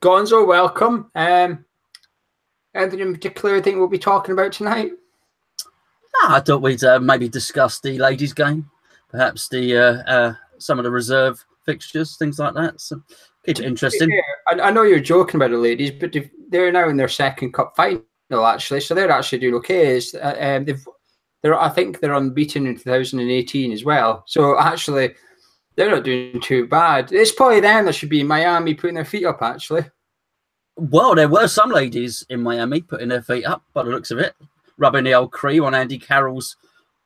Gonzo, welcome. Anything in particular I think we'll be talking about tonight? I thought we'd maybe discuss the ladies' game, perhaps the some of the reserve fixtures, things like that. So keep it interesting. I know you're joking about the ladies, but they're now in their second cup final, actually, so they're actually doing okay. I think they're unbeaten in 2018 as well. So actually, they're not doing too bad. It's probably them that should be in Miami putting their feet up, actually. Well, there were some ladies in Miami putting their feet up by the looks of it, rubbing the old cream on Andy Carroll's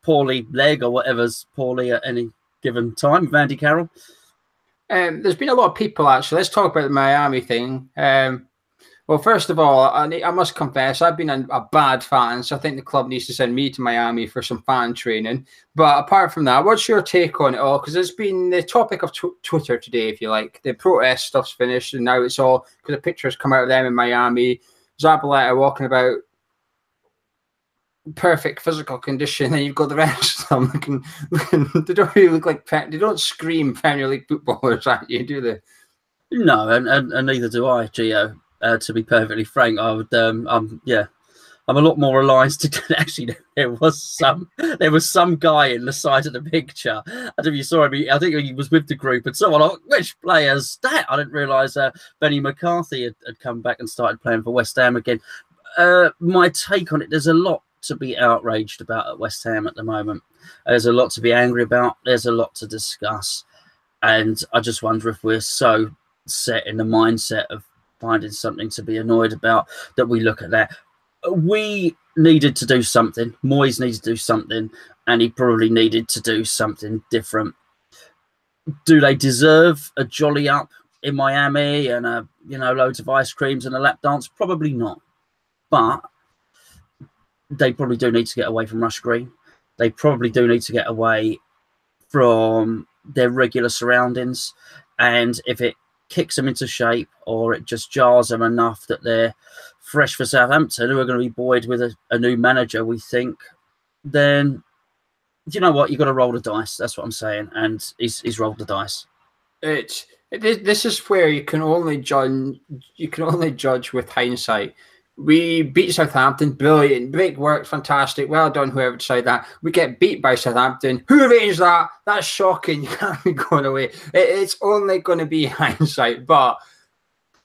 poorly leg or whatever's poorly at any given time with Andy Carroll. There's been a lot of people, actually. Let's talk about the Miami thing. Well, first of all, I must confess, I've been a bad fan, so I think the club needs to send me to Miami for some fan training. But apart from that, what's your take on it all? Because it's been the topic of Twitter today, if you like. The protest stuff's finished, and now it's all because the pictures come out of them in Miami. Zabaleta walking about perfect physical condition, and you've got the rest of them they don't really look like they don't scream Premier League footballers at you, do they? No, and neither do I, Geo. To be perfectly frank, I would, I'm a lot more aligned to actually. There was some guy in the side of the picture. I don't know if you saw him. I think he was with the group, and someone like, which player's that? I didn't realise Benny McCarthy had come back and started playing for West Ham again. My take on it: there's a lot to be outraged about at West Ham at the moment. There's a lot to be angry about. There's a lot to discuss, and I just wonder if we're so set in the mindset of finding something to be annoyed about that we look at that. We needed to do something. Moyes needed to do something, and he probably needed to do something different. Do they deserve a jolly up in Miami and loads of ice creams and a lap dance? Probably not, but they probably do need to get away from Rush Green. They probably do need to get away from their regular surroundings, and if it kicks them into shape or it just jars them enough that they're fresh for Southampton, who are going to be buoyed with a new manager, we think, then you know what, you've got to roll the dice. That's what I'm saying, and he's rolled the dice. This is where you can only judge with hindsight. We beat Southampton, brilliant, great work, fantastic, well done, whoever decided that. We get beat by Southampton. Who arranged that? That's shocking. You can't be going away. It's only going to be hindsight. But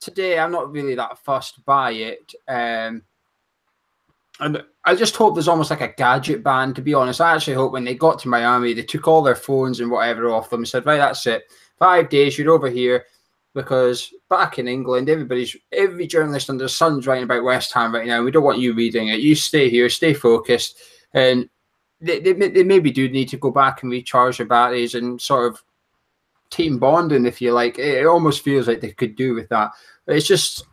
today, I'm not really that fussed by it. And I just hope there's almost like a gadget ban, to be honest. I actually hope when they got to Miami, they took all their phones and whatever off them and said, right, that's it. 5 days, you're over here. Because back in England, every journalist under the sun's writing about West Ham right now. We don't want you reading it. You stay here, stay focused. And they maybe do need to go back and recharge their batteries and sort of team bonding, if you like. It almost feels like they could do with that. But it's just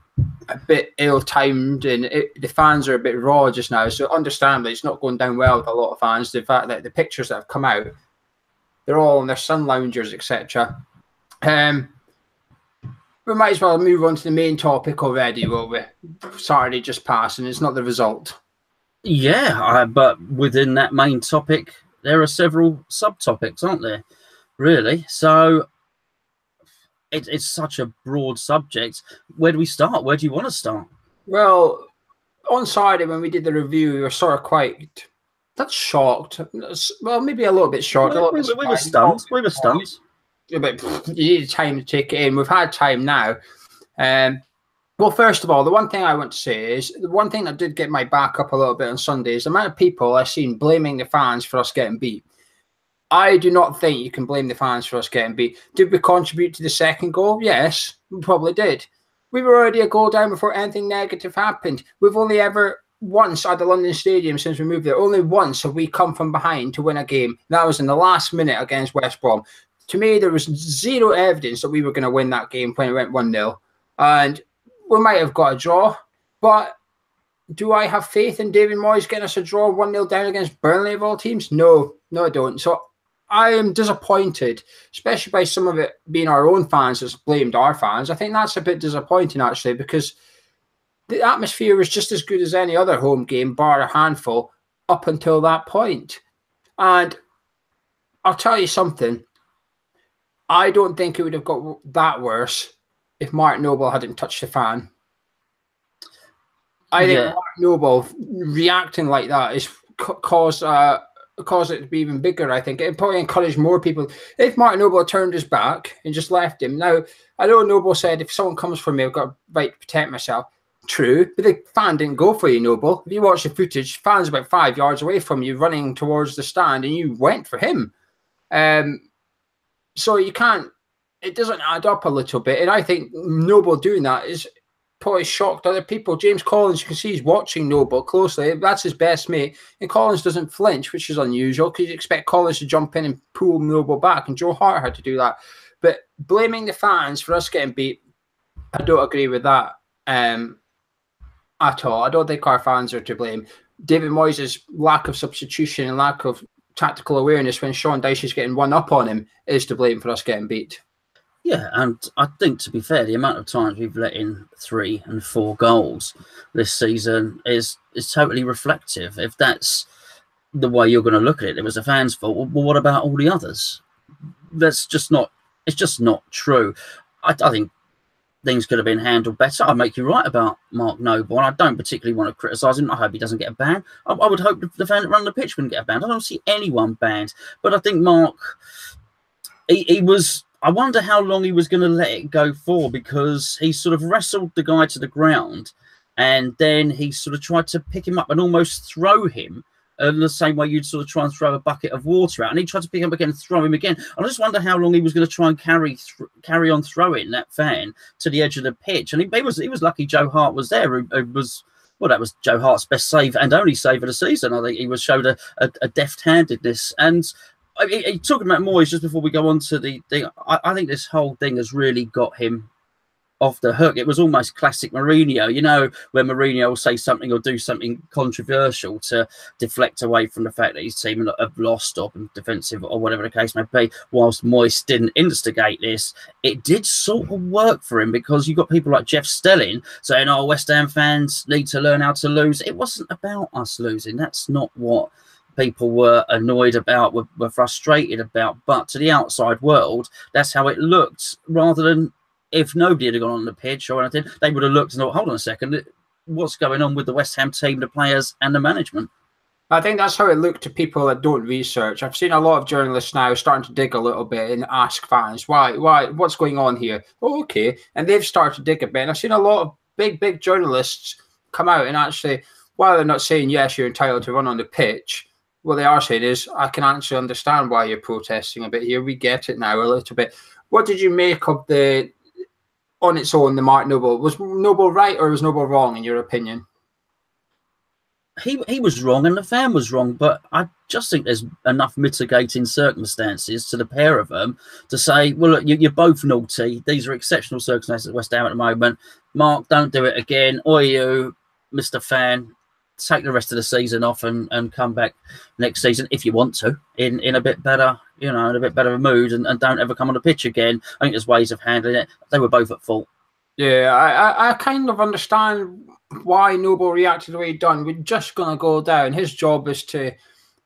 a bit ill-timed, and the fans are a bit raw just now. So understandably, it's not going down well with a lot of fans. The fact that the pictures that have come out, they're all in their sun loungers, etc. We might as well move on to the main topic already, will we? Saturday just passed, and it's not the result. Yeah, but within that main topic, there are several subtopics, aren't there? Really? So it's such a broad subject. Where do we start? Where do you want to start? Well, on Saturday when we did the review, we were sort of quite shocked. Well, maybe a little bit shocked. We were stunned. We were stunned. But you need time to take it in. We've had time now. Well, first of all, the one thing I want to say is the one thing that did get my back up a little bit on Sunday is the amount of people I've seen blaming the fans for us getting beat. I do not think you can blame the fans for us getting beat. Did we contribute to the second goal? Yes, we probably did. We were already a goal down before anything negative happened. We've only ever once at the London Stadium since we moved there, only once have we come from behind to win a game. That was in the last minute against West Brom. To me, there was zero evidence that we were going to win that game when it went 1-0. And we might have got a draw. But do I have faith in David Moyes getting us a draw 1-0 down against Burnley of all teams? No, I don't. So I am disappointed, especially by some of it being our own fans that's blamed our fans. I think that's a bit disappointing, actually, because the atmosphere was just as good as any other home game, bar a handful, up until that point. And I'll tell you something. I don't think it would have got that worse if Mark Noble hadn't touched the fan. I think Yeah. Mark Noble reacting like that is cause it to be even bigger. I think it probably encouraged more people. If Mark Noble turned his back and just left him, now I know Noble said if someone comes for me, I've got a right to protect myself. True, but the fan didn't go for you, Noble. If you watch the footage, fan's about 5 yards away from you, running towards the stand, and you went for him. So you can't. It doesn't add up a little bit, and I think Noble doing that is probably shocked other people. James Collins, you can see he's watching Noble closely. That's his best mate, and Collins doesn't flinch, which is unusual because you expect Collins to jump in and pull Noble back, and Joe Hart had to do that. But blaming the fans for us getting beat, I don't agree with that at all. I don't think our fans are to blame. David Moyes' lack of substitution and lack of tactical awareness when Sean Dyche is getting one up on him is to blame for us getting beat. Yeah, and I think, to be fair, the amount of times we've let in 3 and 4 goals this season is totally reflective. If that's the way you're going to look at it, it was the fans' fault. Well, what about all the others? That's just not. It's just not true. I think things could have been handled better. I make you right about Mark Noble, and I don't particularly want to criticise him. I hope he doesn't get a ban. I would hope the fan that run the pitch wouldn't get a ban. I don't see anyone banned, but I think Mark, he was. I wonder how long he was going to let it go for, because he sort of wrestled the guy to the ground, and then he sort of tried to pick him up and almost throw him in the same way you'd sort of try and throw a bucket of water out. And he tried to pick him up again and throw him again. I just wonder how long he was going to try and carry on throwing that fan to the edge of the pitch. And he was lucky Joe Hart was there. It was, well, that was Joe Hart's best save and only save of the season. I think he showed a deft-handedness. And I mean, talking about Moyes, just before we go on to the thing, I think this whole thing has really got him off the hook. It was almost classic Mourinho, you know, when Mourinho will say something or do something controversial to deflect away from the fact that his team have lost or been defensive or whatever the case may be. Whilst Moyes didn't instigate this, it did sort of work for him, because you got people like Jeff Stelling saying, oh, West Ham fans need to learn how to lose. It wasn't about us losing. That's not what people were annoyed about, were frustrated about. But to the outside world, that's how it looked, rather than if nobody had gone on the pitch or anything, they would have looked and thought, hold on a second, what's going on with the West Ham team, the players and the management? I think that's how it looked to people that don't research. I've seen a lot of journalists now starting to dig a little bit and ask fans, why, what's going on here? Oh, okay. And they've started to dig a bit. And I've seen a lot of big journalists come out and actually, while they're not saying, yes, you're entitled to run on the pitch, what they are saying is, I can actually understand why you're protesting a bit here. We get it now a little bit. What did you make of the, on its own, the Mark Noble? Was Noble right or was Noble wrong, in your opinion? He was wrong and the fan was wrong, but I just think there's enough mitigating circumstances to the pair of them to say, well, look, you're both naughty. These are exceptional circumstances at West Ham at the moment. Mark, don't do it again. Or you, Mr. Fan, take the rest of the season off and come back next season if you want to in a bit better, you know, in a bit better of a mood, and don't ever come on the pitch again. I think there's ways of handling it. They were both at fault. Yeah, I kind of understand why Noble reacted the way he done. We're just going to go down. His job is to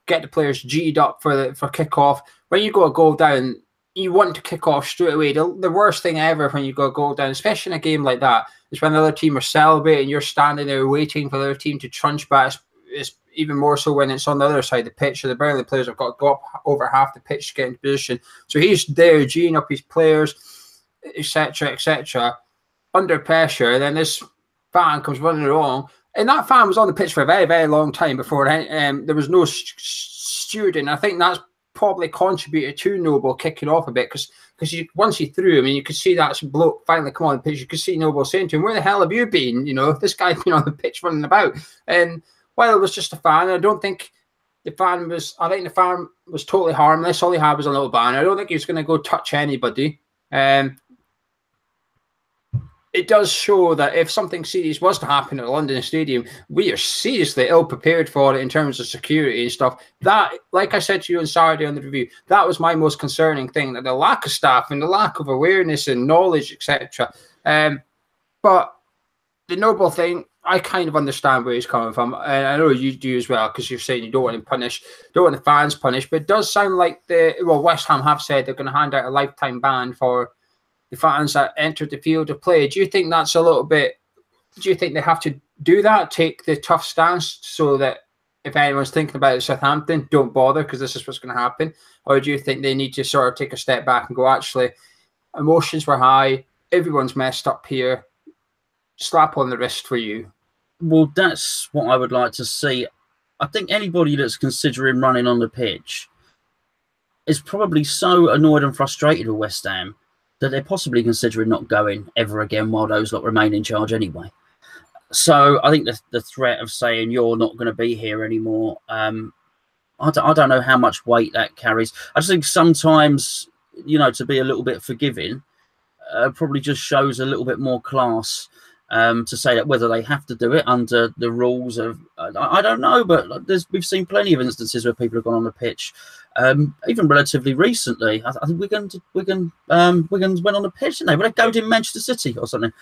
get the players G'd up for kick-off. When you go a goal down, you want to kick off straight away. The worst thing ever when you go a goal down, especially in a game like that, is when the other team are celebrating, you're standing there waiting for the other team to trunch back. It's even more so when it's on the other side of the pitch. So the Burnley players have got to go up over half the pitch to get into position. So he's there G'ing up his players, etc., under pressure. And then this fan comes running along. And that fan was on the pitch for a very long time before there was no stewarding. I think that's probably contributed to Noble kicking off a bit, because once he threw him and you could see that bloke finally come on the pitch, you could see Noble saying to him, where the hell have you been? You know, this guy's been on the pitch running about. And while it was just a fan, I think the fan was totally harmless. All he had was a little banner. I don't think he was going to go touch anybody. It does show that if something serious was to happen at London Stadium, we are seriously ill prepared for it in terms of security and stuff. That, like I said to you on Saturday on the review, that was my most concerning thing, that the lack of staff and the lack of awareness and knowledge, etc. But the Noble thing, I kind of understand where he's coming from, and I know you do as well, because you're saying you don't want him punished, don't want the fans punished. But it does sound like West Ham have said they're going to hand out a lifetime ban for the fans that entered the field of play. Do you think that's a little bit? Do you think they have to do that, take the tough stance, so that if anyone's thinking about it, Southampton, don't bother because this is what's going to happen? Or do you think they need to sort of take a step back and go, actually, emotions were high, everyone's messed up here, slap on the wrist for you? Well, that's what I would like to see. I think anybody that's considering running on the pitch is probably so annoyed and frustrated with West Ham that they're possibly considering not going ever again while those lot remain in charge anyway. So I think the threat of saying you're not going to be here anymore, I don't know how much weight that carries. I just think sometimes, to be a little bit forgiving probably just shows a little bit more class. To say that whether they have to do it under the rules of, I don't know, but we've seen plenty of instances where people have gone on the pitch, even relatively recently. I think Wigan went on the pitch, didn't they? Were they goaded in Manchester City or something?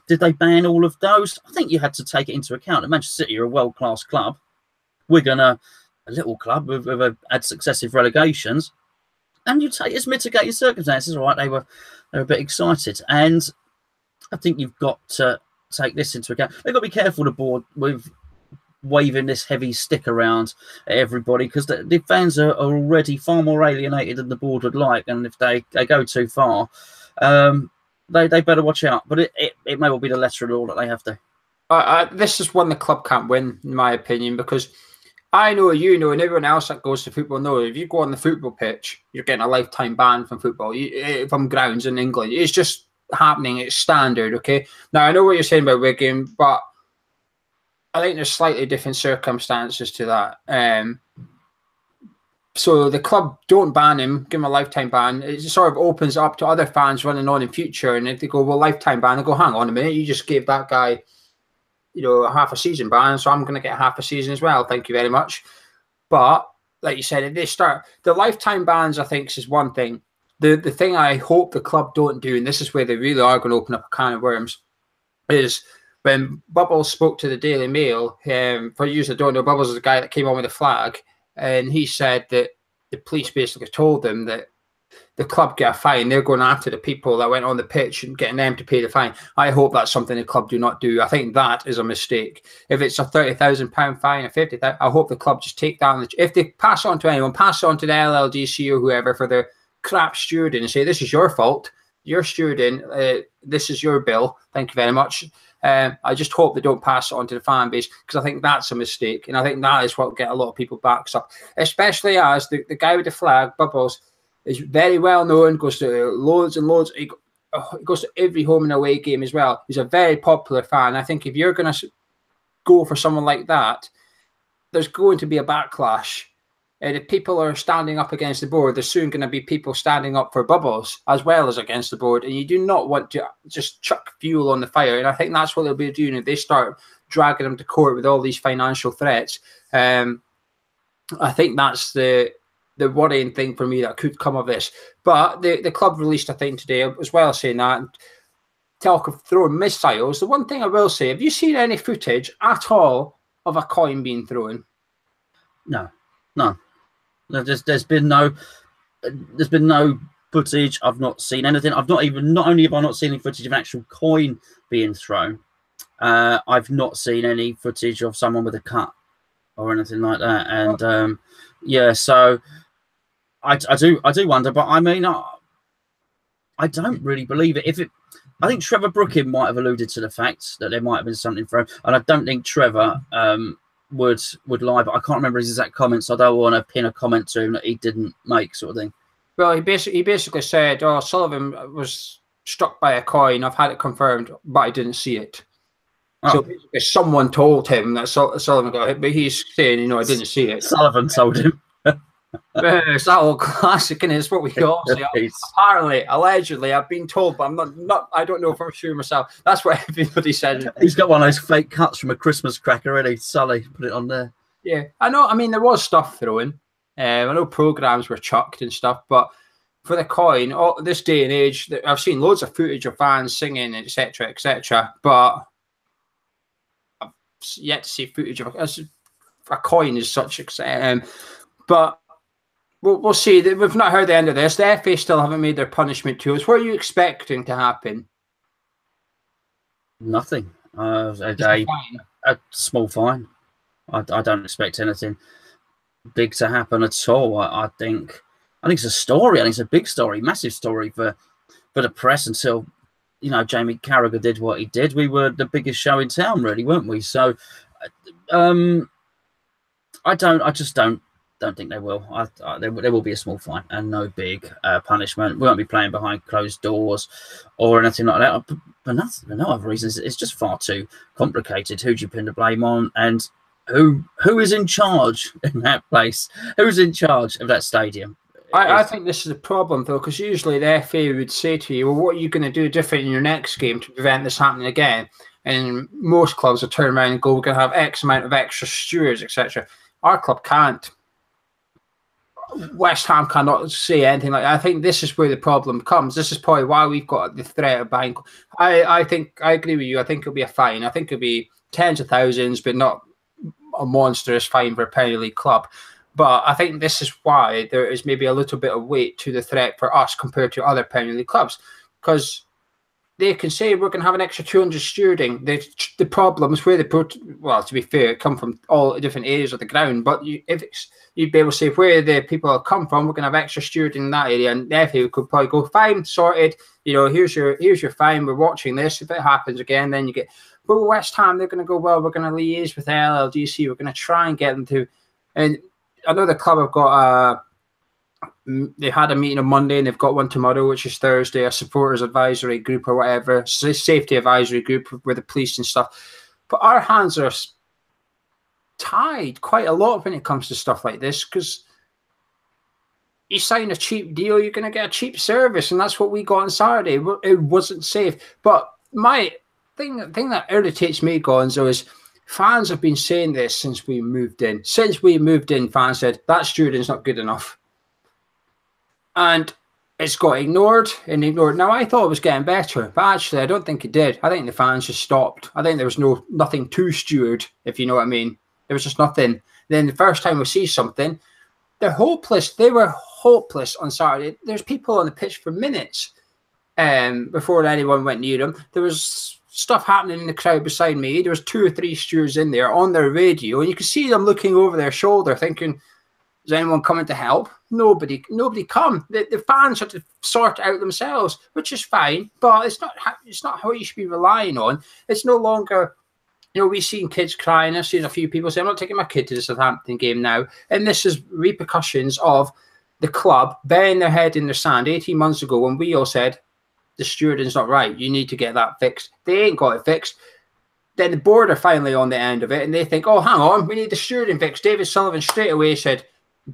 Did they ban all of those? I think you had to take it into account that Manchester City are a world-class club. Wigan a little club with had successive relegations, and you take it as mitigating circumstances. All right, they were a bit excited, and I think you've got to take this into account. They've got to be careful, the board, with waving this heavy stick around at everybody, because the fans are already far more alienated than the board would like. And if they go too far, they better watch out. But it may well be the letter of the law that they have to. This is one the club can't win, in my opinion, because I know, and everyone else that goes to football knows if you go on the football pitch, you're getting a lifetime ban from football, from grounds in England. It's just happening. It's standard. Okay, now I know what you're saying about Wigan, but I think there's slightly different circumstances to that. So the club don't ban him, give him a lifetime ban. It sort of opens up to other fans running on in future, and if they go, well, lifetime ban, they go, hang on a minute, you just gave that guy, a half a season ban, so I'm going to get half a season as well. Thank you very much. But like you said, if they start the lifetime bans, I think is one thing. The thing I hope the club don't do, and this is where they really are going to open up a can of worms, is when Bubbles spoke to the Daily Mail. For you that don't know, Bubbles is the guy that came on with the flag, and he said that the police basically told them that the club get a fine. They're going after the people that went on the pitch and getting them to pay the fine. I hope that's something the club do not do. I think that is a mistake. If it's a £30,000 fine or 50,000, I hope the club just take that. If they pass on to anyone, pass on to the LLDC or whoever for their crap stewarding and say, this is your fault. You're stewarding. This is your bill. Thank you very much. I just hope they don't pass it on to the fan base, because I think that's a mistake. And I think that is what will get a lot of people backs up, especially as the guy with the flag, Bubbles, is very well known, goes to loads and loads. He goes to every home and away game as well. He's a very popular fan. I think if you're going to go for someone like that, there's going to be a backlash. And if people are standing up against the board, there's soon going to be people standing up for Bubbles as well as against the board. And you do not want to just chuck fuel on the fire. And I think that's what they'll be doing if they start dragging them to court with all these financial threats. I think that's the worrying thing for me that could come of this. But the club released a thing today as well saying that, talk of throwing missiles. The one thing I will say, have you seen any footage at all of a coin being thrown? No. There's been no footage. I've not seen anything. Not only have I not seen any footage of an actual coin being thrown, I've not seen any footage of someone with a cut or anything like that. And yeah, so I do wonder. But I mean, I don't really believe it. I think Trevor Brooking might have alluded to the fact that there might have been something for him, and I don't think Trevor would lie, but I can't remember his exact comments, so I don't want to pin a comment to him that he didn't make, sort of thing. Well, he basically said, "Oh, Sullivan was struck by a coin. I've had it confirmed, but I didn't see it." Oh. So basically, someone told him that Sullivan got hit, but he's saying, I didn't see it. Sullivan told him. It's that old classic, and it's what we all say. Apparently, allegedly, I've been told, but I'm not. I don't know for sure myself. That's what everybody said. He's got one of those fake cuts from a Christmas cracker, already. Sully put it on there. Yeah, I know. I mean, there was stuff thrown. I know programs were chucked and stuff, but for the coin, this day and age, I've seen loads of footage of fans singing, etc., but I've yet to see footage of a coin as such. But we'll see. We've not heard the end of this. The FA still haven't made their punishment to us. What are you expecting to happen? Nothing. A small fine. I don't expect anything big to happen at all. I think it's a story. I think it's a big story, massive story for the press until, you know, Jamie Carragher did what he did. We were the biggest show in town, really, weren't we? So I just don't think they will. There will be a small fine and no big punishment. We won't be playing behind closed doors or anything like that. But for no other reasons. It's just far too complicated. Who do you pin the blame on, and who is in charge in that place? Who's in charge of that stadium? I think this is a problem, though, because usually the FA would say to you, well, what are you going to do different in your next game to prevent this happening again? And most clubs will turn around and go, we're going to have X amount of extra stewards, etc. Our club can't. West Ham cannot say anything like that. I think this is where the problem comes. This is probably why we've got the threat of buying. I think I agree with you. I think it'll be a fine. I think it'll be tens of thousands, but not a monstrous fine for a Premier League club. But I think this is why there is maybe a little bit of weight to the threat for us compared to other Premier League clubs, because they can say we're going to have an extra 200 stewarding. The problems where well, to be fair, come from all different areas of the ground. But you'd be able to say where the people come from, we're going to have extra stewarding in that area, and the FA could probably go, fine, sorted. You know, here's your fine. We're watching this. If it happens again, then you get. But West Ham, they're going to go, well, we're going to liaise with LLDC. We're going to try and get them to. And I know the club have got they had a meeting on Monday and they've got one tomorrow, which is Thursday, a supporters advisory group or whatever, safety advisory group with the police and stuff. But our hands are tied quite a lot when it comes to stuff like this, because you sign a cheap deal, you're going to get a cheap service, and that's what we got on Saturday. It wasn't safe. But my thing that irritates me, Gonzo, is fans have been saying this since we moved in. Since we moved in, fans said, that stewarding's not good enough. And it's got ignored and ignored. Now, I thought it was getting better, but actually, I don't think it did. I think the fans just stopped. I think there was nothing to steward, if you know what I mean. There was just nothing. Then the first time we see something, they're hopeless. They were hopeless on Saturday. There's people on the pitch for minutes before anyone went near them. There was stuff happening in the crowd beside me. There was 2 or 3 stewards in there on their radio, and you could see them looking over their shoulder thinking, is anyone coming to help? Nobody come. The fans have to sort it out themselves, which is fine, but it's not how you should be relying on. It's no longer, you know, we've seen kids crying. I've seen a few people say, I'm not taking my kid to the Southampton game now. And this is repercussions of the club burying their head in the sand 18 months ago when we all said, the stewarding's not right. You need to get that fixed. They ain't got it fixed. Then the board are finally on the end of it, and they think, oh, hang on, we need the stewarding fixed. David Sullivan straight away said,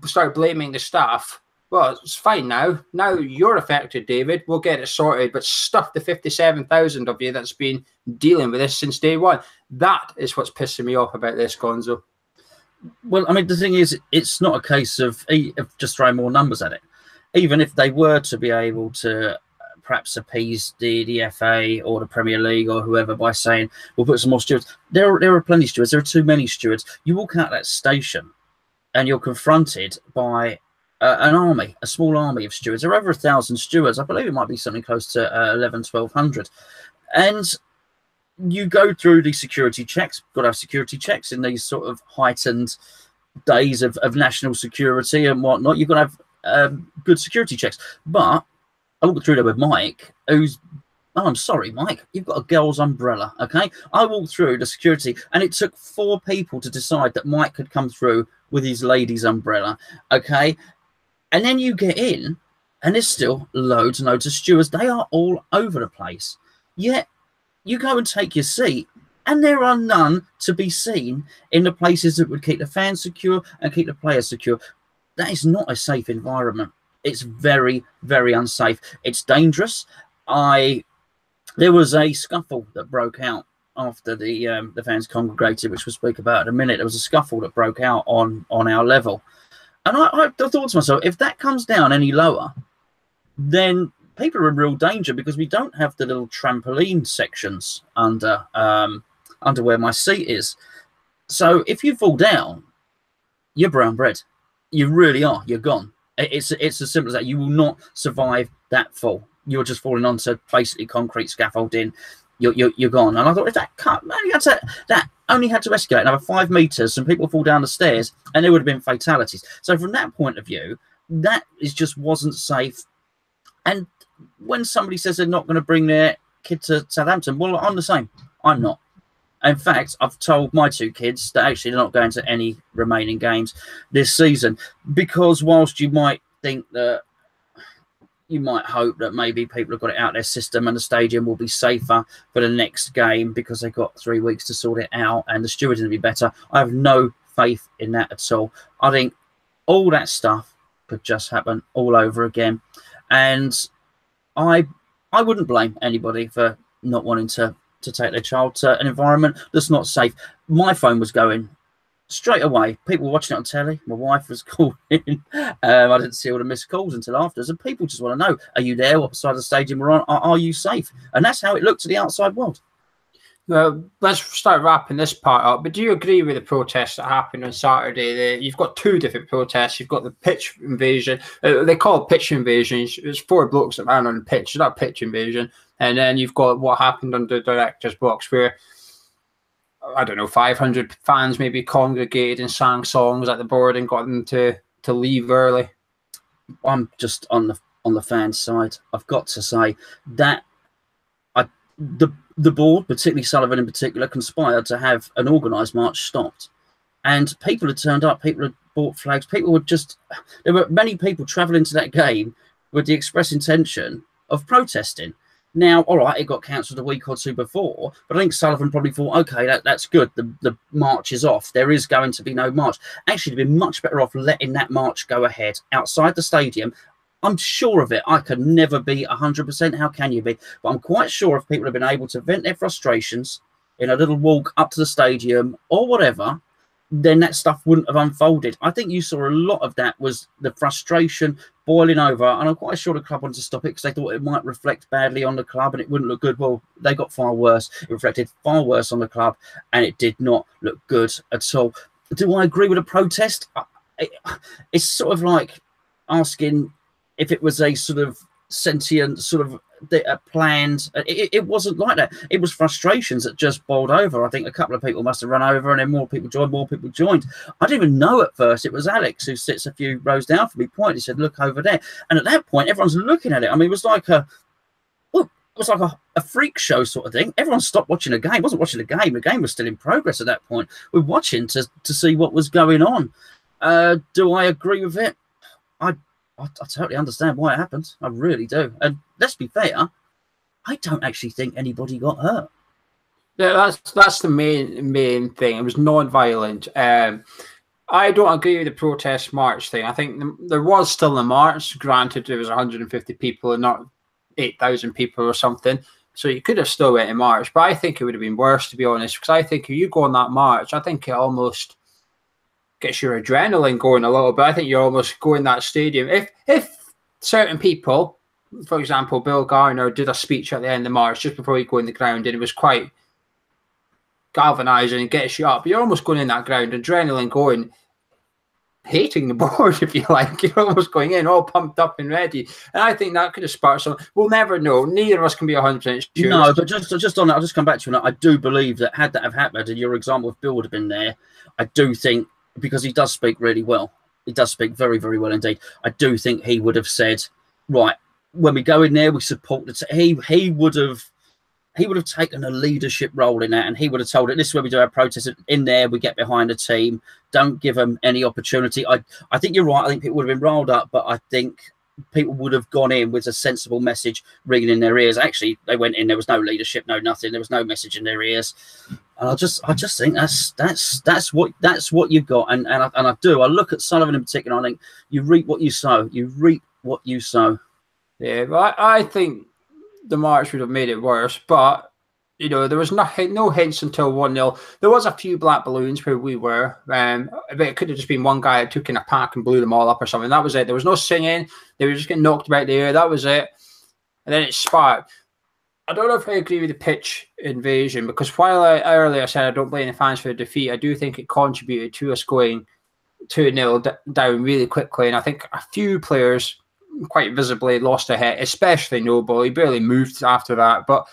start blaming the staff. Well, it's fine now. Now you're affected, David. We'll get it sorted, but stuff the 57,000 of you that's been dealing with this since day one. That is what's pissing me off about this, Gonzo. Well, I mean, the thing is, it's not a case of just throwing more numbers at it. Even if they were to be able to perhaps appease the FA or the Premier League or whoever by saying, we'll put some more stewards. There are plenty of stewards. There are too many stewards. You walk out that station and you're confronted by an army, a small army of stewards. There are over 1,000 stewards. I believe it might be something close to 1,100. And you go through the security checks. Got to have security checks in these sort of heightened days of national security and whatnot. You've got to have good security checks. But I walked through there with Mike, who's, oh, I'm sorry, Mike, you've got a girl's umbrella, okay? I walked through the security, and it took 4 people to decide that Mike could come through with his lady's umbrella, okay? And then you get in, and there's still loads and loads of stewards. They are all over the place. Yet, you go and take your seat, and there are none to be seen in the places that would keep the fans secure and keep the players secure. That is not a safe environment. It's very, very unsafe. It's dangerous. There was a scuffle that broke out after the fans congregated, which we'll speak about in a minute. There was a scuffle that broke out on our level. And I thought to myself, if that comes down any lower, then people are in real danger, because we don't have the little trampoline sections under where my seat is. So if you fall down, you're brown bread. You really are. You're gone. It's as simple as that. You will not survive that fall. You're just falling onto basically concrete scaffolding. You're gone. And I thought, if that cut only had to escalate another 5 meters, some people fall down the stairs, and there would have been fatalities. So from that point of view, that just wasn't safe. And when somebody says they're not going to bring their kid to Southampton, well, I'm the same. I'm not. In fact, I've told my 2 kids that actually they're not going to any remaining games this season, because whilst you might think that, you might hope that maybe people have got it out of their system and the stadium will be safer for the next game because they've got 3 weeks to sort it out and the stewarding will be better. I have no faith in that at all. I think all that stuff could just happen all over again. And I wouldn't blame anybody for not wanting to take their child to an environment that's not safe. My phone was going straight away. People watching it on telly. My wife was calling. I didn't see all the missed calls until afterwards. And people just want to know, are you there? What side of the stadium we're on? Are you safe? And that's how it looked to the outside world. Well, let's start wrapping this part up. But do you agree with the protests that happened on Saturday? You've got 2 different protests. You've got the pitch invasion. They call it pitch invasion. It's 4 blokes that ran on the pitch. It's not a pitch invasion. And then you've got what happened under the director's box, where, I don't know, 500 fans maybe congregated and sang songs at the board and got them to leave early. I'm just on the fans' side. I've got to say that the board, particularly Sullivan in particular, conspired to have an organised march stopped. And people had turned up, people had bought flags, there were many people travelling to that game with the express intention of protesting. Now, all right, it got cancelled a week or 2 before, but I think Sullivan probably thought, okay, that's good. The march is off. There is going to be no march. Actually, they'd been much better off letting that march go ahead outside the stadium. I'm sure of it. I could never be 100%. How can you be? But I'm quite sure if people have been able to vent their frustrations in a little walk up to the stadium or whatever, then that stuff wouldn't have unfolded. I think you saw a lot of that was the frustration boiling over, and I'm quite sure the club wanted to stop it because they thought it might reflect badly on the club and it wouldn't look good. Well, they got far worse. It reflected far worse on the club, and it did not look good at all. Do I agree with a protest? It's sort of like asking if it was a sort of sentient sort of planned. It wasn't like that. It was frustrations that just boiled over. I think a couple of people must have run over, and then more people joined. I didn't even know at first. It was Alex, who sits a few rows down from me, pointed. He said, look over there. And at that point, everyone's looking at it. I mean, it was like a freak show sort of thing. Everyone stopped watching the game. Wasn't watching the game. The game was still in progress at that point. We're watching to see what was going on. Do I agree with it? I totally understand why it happened. I really do. And let's be fair, I don't actually think anybody got hurt. Yeah, that's the main thing. It was non-violent. I don't agree with the protest march thing. I think there was still a march. Granted, there was 150 people and not 8,000 people or something. So you could have still went in march. But I think it would have been worse, to be honest, because I think if you go on that march, I think it almost gets your adrenaline going a little bit. I think you're almost going that stadium. If certain people, for example, Bill Garner did a speech at the end of the march just before you go in the ground, and it was quite galvanizing and gets you up, you're almost going in that ground, adrenaline going, hating the board, if you like. You're almost going in all pumped up and ready. And I think that could have sparked some. We'll never know. Neither of us can be 100% sure. No, but just on that, I'll just come back to you. I do believe that had that have happened, and your example of Bill would have been there, I do think, because he does speak really well. He does speak very, very well indeed. I do think he would have said, right, when we go in there, we support the he would have taken a leadership role in that, and he would have told it, this is where we do our protest. In there, we get behind the team. Don't give them any opportunity. I think you're right. I think people would have been riled up, but I think people would have gone in with a sensible message ringing in their ears. Actually, they went in, there was no leadership, no nothing. There was no message in their ears. And I just think that's what you've got. And I do. I look at Sullivan in particular, and I think you reap what you sow. You reap what you sow. Yeah, but I think the march would have made it worse. But you know, there was no hints until 1-0. There was a few black balloons where we were. But it could have just been one guy that took in a pack and blew them all up or something. That was it. There was no singing. They were just getting knocked about the air. That was it. And then it sparked. I don't know if I agree with the pitch invasion, because while I earlier said I don't blame the fans for the defeat, I do think it contributed to us going 2-0 down really quickly, and I think a few players quite visibly lost their head, especially Noble. He barely moved after that, but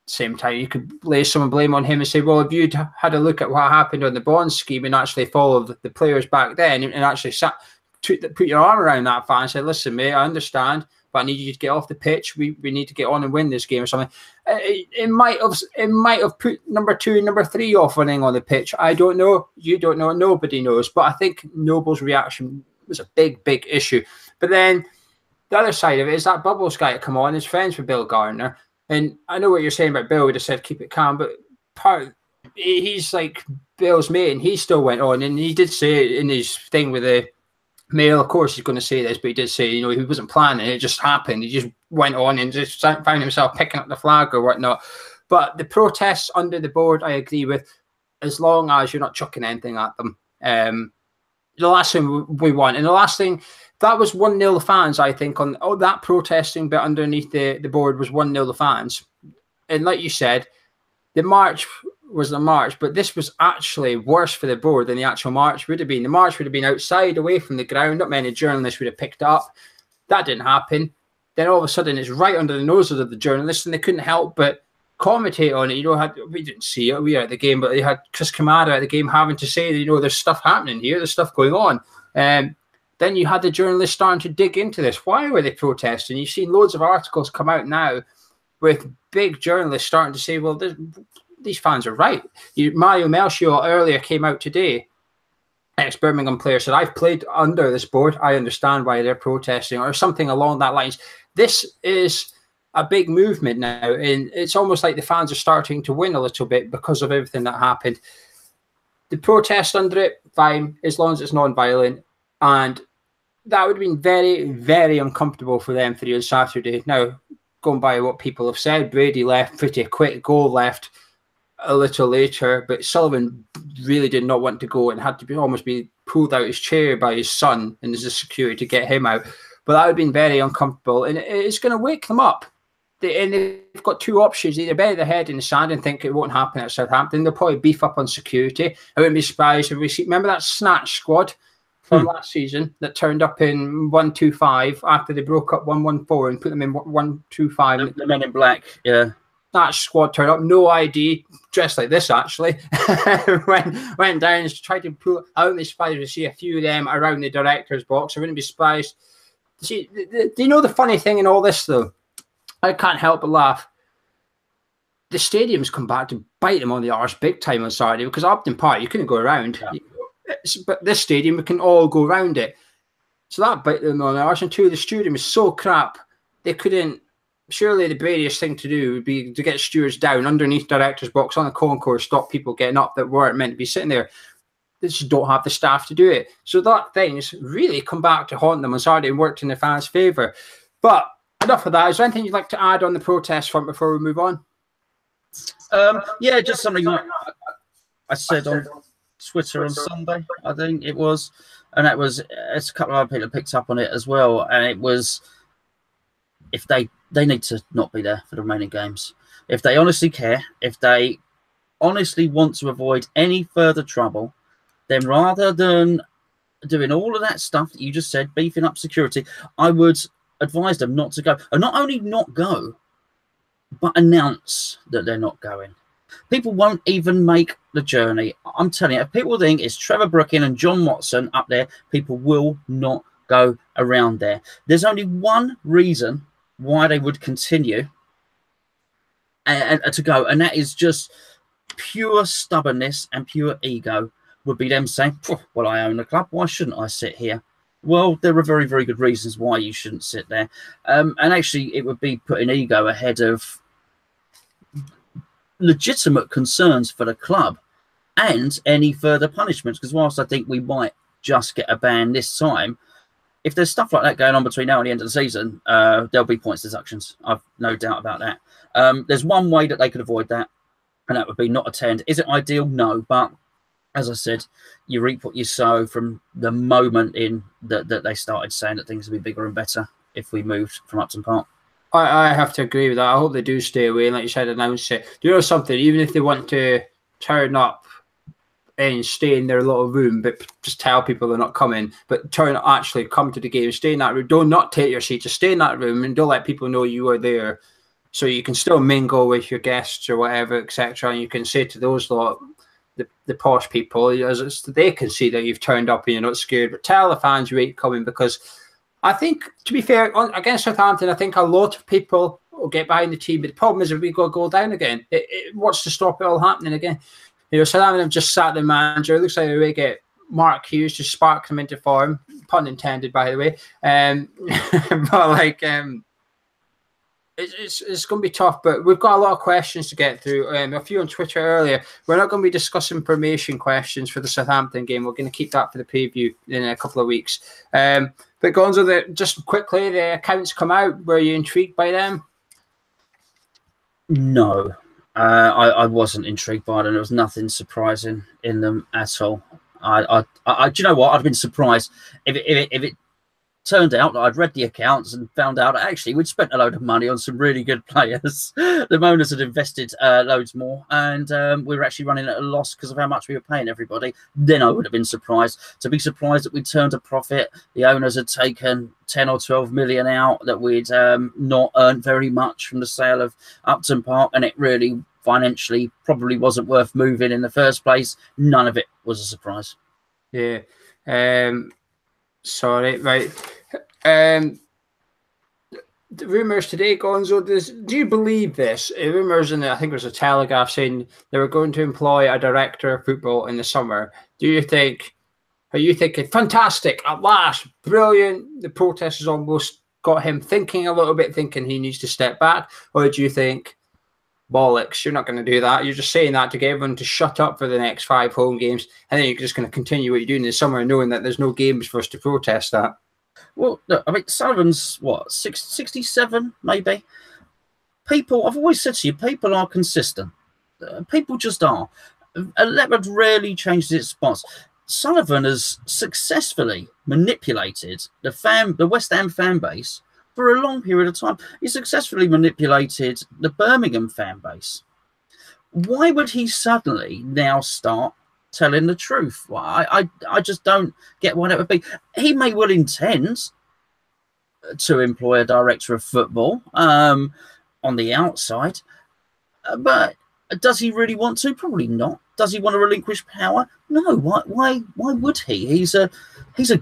same time, you could lay some blame on him and say, well, if you'd had a look at what happened on the bond scheme and actually followed the players back then and actually put your arm around that fan and said, listen, mate, I understand, but I need you to get off the pitch. We need to get on and win this game or something. It might have put number 2 and number 3 off running on the pitch. I don't know. You don't know. Nobody knows. But I think Noble's reaction was a big, big issue. But then the other side of it is that Bubbles guy to come on is friends with Bill Gardner. And I know what you're saying about Bill would have said keep it calm, but he's like Bill's mate, and he still went on, and he did say in his thing with the Mail, of course he's going to say this, but he did say, you know, he wasn't planning, it just happened. He just went on and just found himself picking up the flag or whatnot. But the protests under the board, I agree with, as long as you're not chucking anything at them. The last thing we want, and the last thing, that was 1-0 fans, I think, on that protesting bit underneath the board was 1-0 fans. And like you said, the march was the march, but this was actually worse for the board than the actual march would have been. The march would have been outside, away from the ground. Not many journalists would have picked up. That didn't happen. Then all of a sudden, it's right under the noses of the journalists, and they couldn't help but commentate on it. You know, we didn't see it, we were at the game, but they had Chris Kamada at the game having to say, you know, there's stuff happening here, there's stuff going on. Then you had the journalists starting to dig into this. Why were they protesting? You've seen loads of articles come out now with big journalists starting to say, well, these fans are right. Mario Melchior earlier came out today, ex-Birmingham player, said, I've played under this board. I understand why they're protesting, or something along that lines. This is a big movement now, and it's almost like the fans are starting to win a little bit because of everything that happened. The protest under it, fine, as long as it's non-violent, and that would have been very, very uncomfortable for them on Saturday. Now, going by what people have said, Brady left pretty quick, goal left a little later, but Sullivan really did not want to go and had to almost be pulled out his chair by his son and as a security to get him out. But that would have been very uncomfortable, and it's going to wake them up. And they've got two options: either bury their head in the sand and think it won't happen at Southampton. They'll probably beef up on security. I wouldn't be surprised if we see. Remember that snatch squad from last season that turned up in 125 after they broke up 114 and put them in 125. The men in black, yeah. That squad turned up, no ID, dressed like this actually. went down and tried to pull. I wouldn't be surprised to see a few of them around the director's box. I wouldn't be surprised. See, do you know the funny thing in all this though? I can't help but laugh. The stadium's come back to bite them on the arse big time on Saturday, because Upton Park you couldn't go around. Yeah. But this stadium, we can all go around it. So that bit them on the arse. And two, the stadium is so crap, they couldn't. Surely the bravest thing to do would be to get stewards down underneath director's box on the concourse, stop people getting up that weren't meant to be sitting there. They just don't have the staff to do it. So that thing's really come back to haunt them on Saturday and worked in the fans' favour. But enough of that. Is there anything you'd like to add on the protest front before we move on? Yeah, just something I said on Twitter on Sunday, I think it was, and that was, it's a couple of other people picked up on it as well, and it was, if they need to not be there for the remaining games. If they honestly care, if they honestly want to avoid any further trouble, then rather than doing all of that stuff that you just said, beefing up security, I would advise them not to go. And not only not go, but announce that they're not going. People won't even make the journey. I'm telling you, if people think it's Trevor Brooking and John Watson up there, people will not go around there. There's only one reason why they would continue and to go, and that is just pure stubbornness and pure ego. Would be them saying, well, I own the club, why shouldn't I sit here? Well, there are very, very good reasons why you shouldn't sit there. And actually, it would be putting ego ahead of legitimate concerns for the club and any further punishments. Because whilst I think we might just get a ban this time, if there's stuff like that going on between now and the end of the season, there'll be points deductions. I've no doubt about that. There's one way that they could avoid that, and that would be not attend. Is it ideal? No, but as I said, you reap what you sow. From the moment in that they started saying that things would be bigger and better if we moved from Upton Park. I have to agree with that. I hope they do stay away, and like you said, announce it. Do you know something? Even if they want to turn up and stay in their little room, but just tell people they're not coming, but actually come to the game, stay in that room. Don't not take your seat, just stay in that room and don't let people know you are there. So you can still mingle with your guests or whatever, etc. And you can say to those lot, the posh people, as they can see that you've turned up and you're not scared. But tell the fans you ain't coming, because I think, to be fair, against Southampton, I think a lot of people will get behind the team. But the problem is if we go down again, what's to stop it all happening again? Southampton have just sat the manager. It looks like they get Mark Hughes to spark them into form. Pun intended, by the way. But it's going to be tough, but we've got a lot of questions to get through. A few on Twitter earlier. We're not going to be discussing formation questions for the Southampton game. We're going to keep that for the preview in a couple of weeks. But Gonzo, just quickly, the accounts come out. Were you intrigued by them? No, I wasn't intrigued by them. There was nothing surprising in them at all. Do you know what? I'd been surprised if it turned out that I'd read the accounts and found out actually we'd spent a load of money on some really good players. The owners had invested loads more, and we were actually running at a loss because of how much we were paying everybody. Then I would have been surprised. To be surprised that we'd turned a profit, the owners had taken 10 or 12 million out, that we'd not earned very much from the sale of Upton Park, and it really financially probably wasn't worth moving in the first place. None of it was a surprise. Yeah. Sorry, right. The rumours today, Gonzo, do you believe this? Rumours in I think it was a Telegraph saying they were going to employ a director of football in the summer. Are you thinking, fantastic, at last, brilliant, the protest has almost got him thinking a little bit, thinking he needs to step back? Or do you think, bollocks, you're not going to do that, you're just saying that to get everyone to shut up for the next 5 home games, and then you're just going to continue what you're doing in the summer knowing that there's no games for us to protest that? Well, look, I mean, Sullivan's, what, 67, maybe? People, I've always said to you, people are consistent. People just are. A leopard rarely changes its spots. Sullivan has successfully manipulated the West Ham fan base for a long period of time. He successfully manipulated the Birmingham fan base. Why would he suddenly now start telling the truth? Well, I just don't get why that would be. He may well intend to employ a director of football on the outside, but does he really want to? Probably not. Does he want to relinquish power? No. Why would he? He's a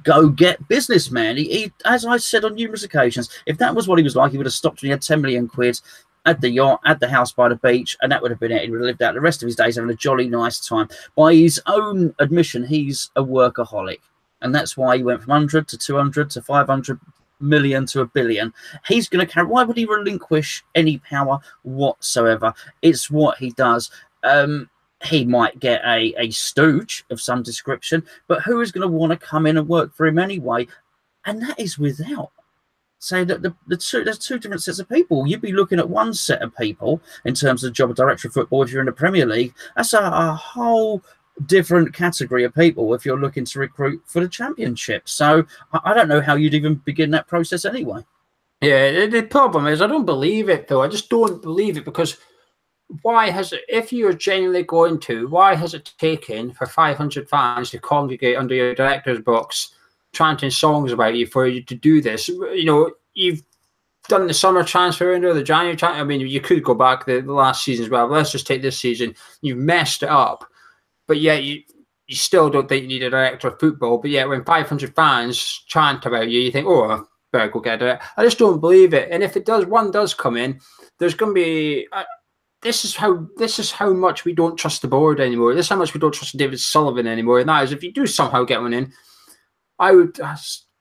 go-get businessman. He, as I said on numerous occasions, if that was what he was like, he would have stopped when he had 10 million quid at the yacht, at the house by the beach, and that would have been it. He would have lived out the rest of his days having a jolly nice time. By his own admission, he's a workaholic, and that's why he went from 100 to 200 to 500 million to $1 billion. He's going to carry. Why would he relinquish any power whatsoever? It's what he does. He might get a stooge of some description, but who is going to want to come in and work for him anyway? And that is without saying that there's two different sets of people. You'd be looking at one set of people in terms of the job of director of football if you're in the Premier League. That's a whole different category of people if you're looking to recruit for the Championship. So I don't know how you'd even begin that process anyway. Yeah, the problem is I don't believe it, though. I just don't believe it, because why has it, if you're genuinely going to, why has it taken for 500 fans to congregate under your director's box chanting songs about you for you to do this? You know, you've done the summer transfer window, the January transfer. I mean, you could go back the last season as well, but let's just take this season. You've messed it up, but yet you still don't think you need a director of football. But yet when 500 fans chant about you, you think, oh, I better go get it. I just don't believe it. And if one does come in, there's going to be... This is how much we don't trust the board anymore. This is how much we don't trust David Sullivan anymore. And that is, if you do somehow get one in, I would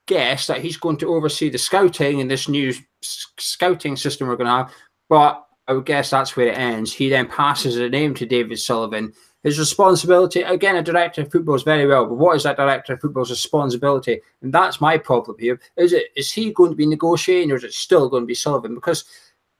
guess that he's going to oversee the scouting in this new scouting system we're going to have. But I would guess that's where it ends. He then passes the name to David Sullivan. His responsibility, again, a director of football is very well, but what is that director of football's responsibility? And that's my problem here. Is he going to be negotiating, or is it still going to be Sullivan? Because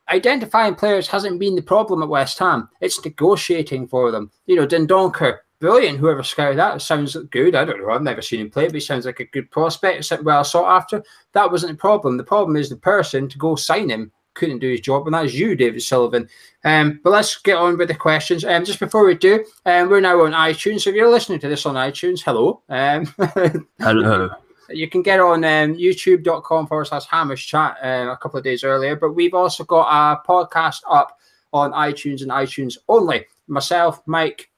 identifying players hasn't been the problem at West Ham. It's negotiating for them. You know, Dendoncker, brilliant. Whoever scouted that, sounds good. I don't know. I've never seen him play, but he sounds like a good prospect. Well sought after. That wasn't the problem. The problem is the person to go sign him couldn't do his job, and that's you, David Sullivan. But let's get on with the questions. Just before we do, we're now on iTunes. So if you're listening to this on iTunes, hello. Hello. You can get on youtube.com/Hammers Chat a couple of days earlier, but we've also got a podcast up on iTunes and iTunes only. Myself, Mike,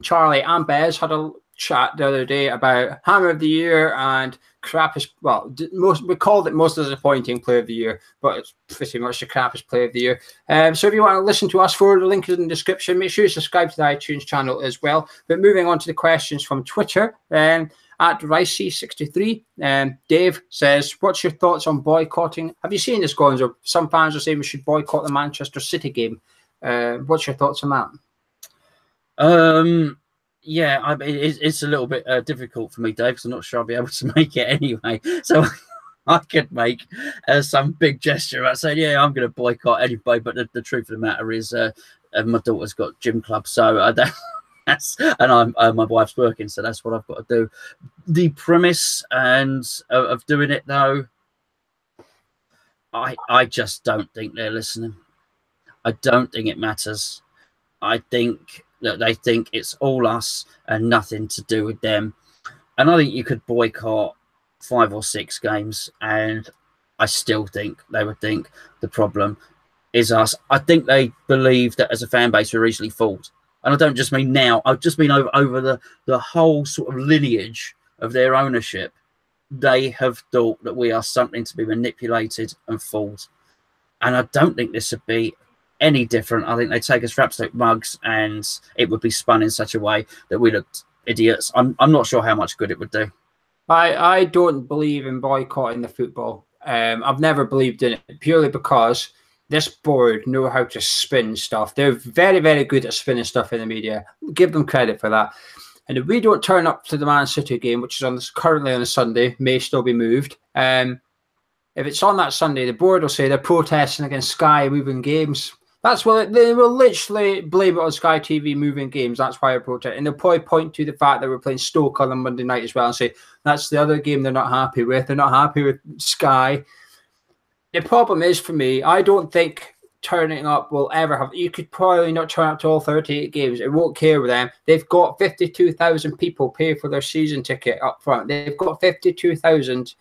Charlie, and Bez had a chat the other day about Hammer of the Year and crappiest, well, we called it most disappointing player of the year, but it's pretty much the crappiest player of the year. So if you want to listen to us for, the link is in the description. Make sure you subscribe to the iTunes channel as well. But moving on to the questions from Twitter, at Ricey63, Dave says, what's your thoughts on boycotting? Have you seen this, Gonzo? Some fans are saying we should boycott the Manchester City game. What's your thoughts on that? Yeah, it's a little bit difficult for me, Dave, because I'm not sure I'll be able to make it anyway. So I could make some big gesture about saying, yeah, I'm going to boycott anybody. But the truth of the matter is my daughter's got gym club, so I don't. And my wife's working, so that's what I've got to do. The premise of doing it, though, I just don't think they're listening. I don't think it matters. I think that they think it's all us and nothing to do with them. And I think you could boycott 5 or 6 games, and I still think they would think the problem is us. I think they believe that as a fan base we're easily fooled. And I don't just mean now. I just mean over the whole sort of lineage of their ownership. They have thought that we are something to be manipulated and fooled. And I don't think this would be any different. I think they take us for absolute mugs, and it would be spun in such a way that we looked idiots. I'm not sure how much good it would do. I don't believe in boycotting the football. I've never believed in it, purely because this board know how to spin stuff. They're very, very good at spinning stuff in the media. Give them credit for that. And if we don't turn up to the Man City game, which is currently on a Sunday, may still be moved. If it's on that Sunday, the board will say they're protesting against Sky moving games. That's what they will literally blame it on Sky TV moving games. That's why they're protesting. And they'll probably point to the fact that we're playing Stoke on Monday night as well and say that's the other game they're not happy with. They're not happy with Sky. The problem is, for me, I don't think turning up will ever have. You could probably not turn up to all 38 games. It won't care with them. They've got 52,000 people pay for their season ticket up front. They've got 52,000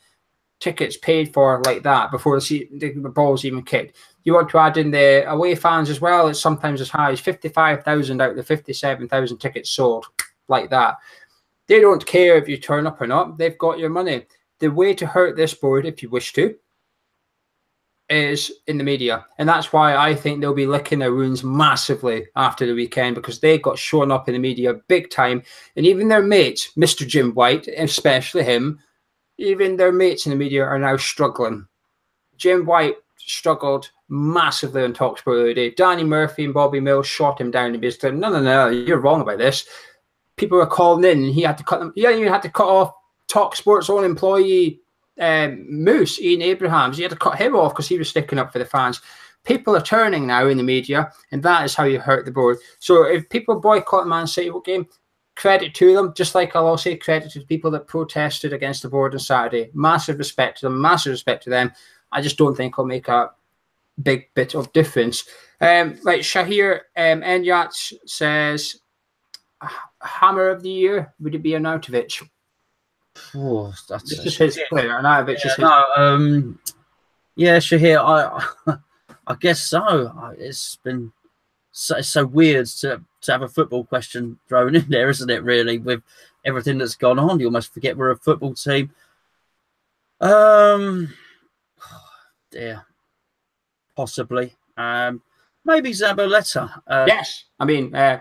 tickets paid for like that before the ball's even kicked. You want to add in the away fans as well. It's sometimes as high as 55,000 out of the 57,000 tickets sold like that. They don't care if you turn up or not. They've got your money. The way to hurt this board, if you wish to, is in the media. And that's why I think they'll be licking their wounds massively after the weekend, because they got shown up in the media big time. And even their mates, Mr. Jim White, especially him, even their mates in the media are now struggling. Jim White struggled massively on Talksport the other day. Danny Murphy and Bobby Mills shot him down and basically, no, you're wrong about this. People were calling in and he had to cut them. Yeah, you had to cut off Talksport's own employee, Moose, Ian Abrahams. He had to cut him off because he was sticking up for the fans. People are turning now in the media, and that is how you hurt the board. So if people boycott the Man City game, credit to them, just like I'll also say credit to the people that protested against the board on Saturday. Massive respect to them, massive respect to them. I just don't think it'll make a big bit of difference. Like Shahir Enyat says, Hammer of the Year, would it be Arnautovic? Oh, that's this is his player. Arnautovic is his. Yeah, Shahir, I guess so. It's been so weird to have a football question thrown in there, isn't it, really? With everything that's gone on, you almost forget we're a football team. Dear. Possibly. Maybe Zabaleta. Yes. I mean, yeah,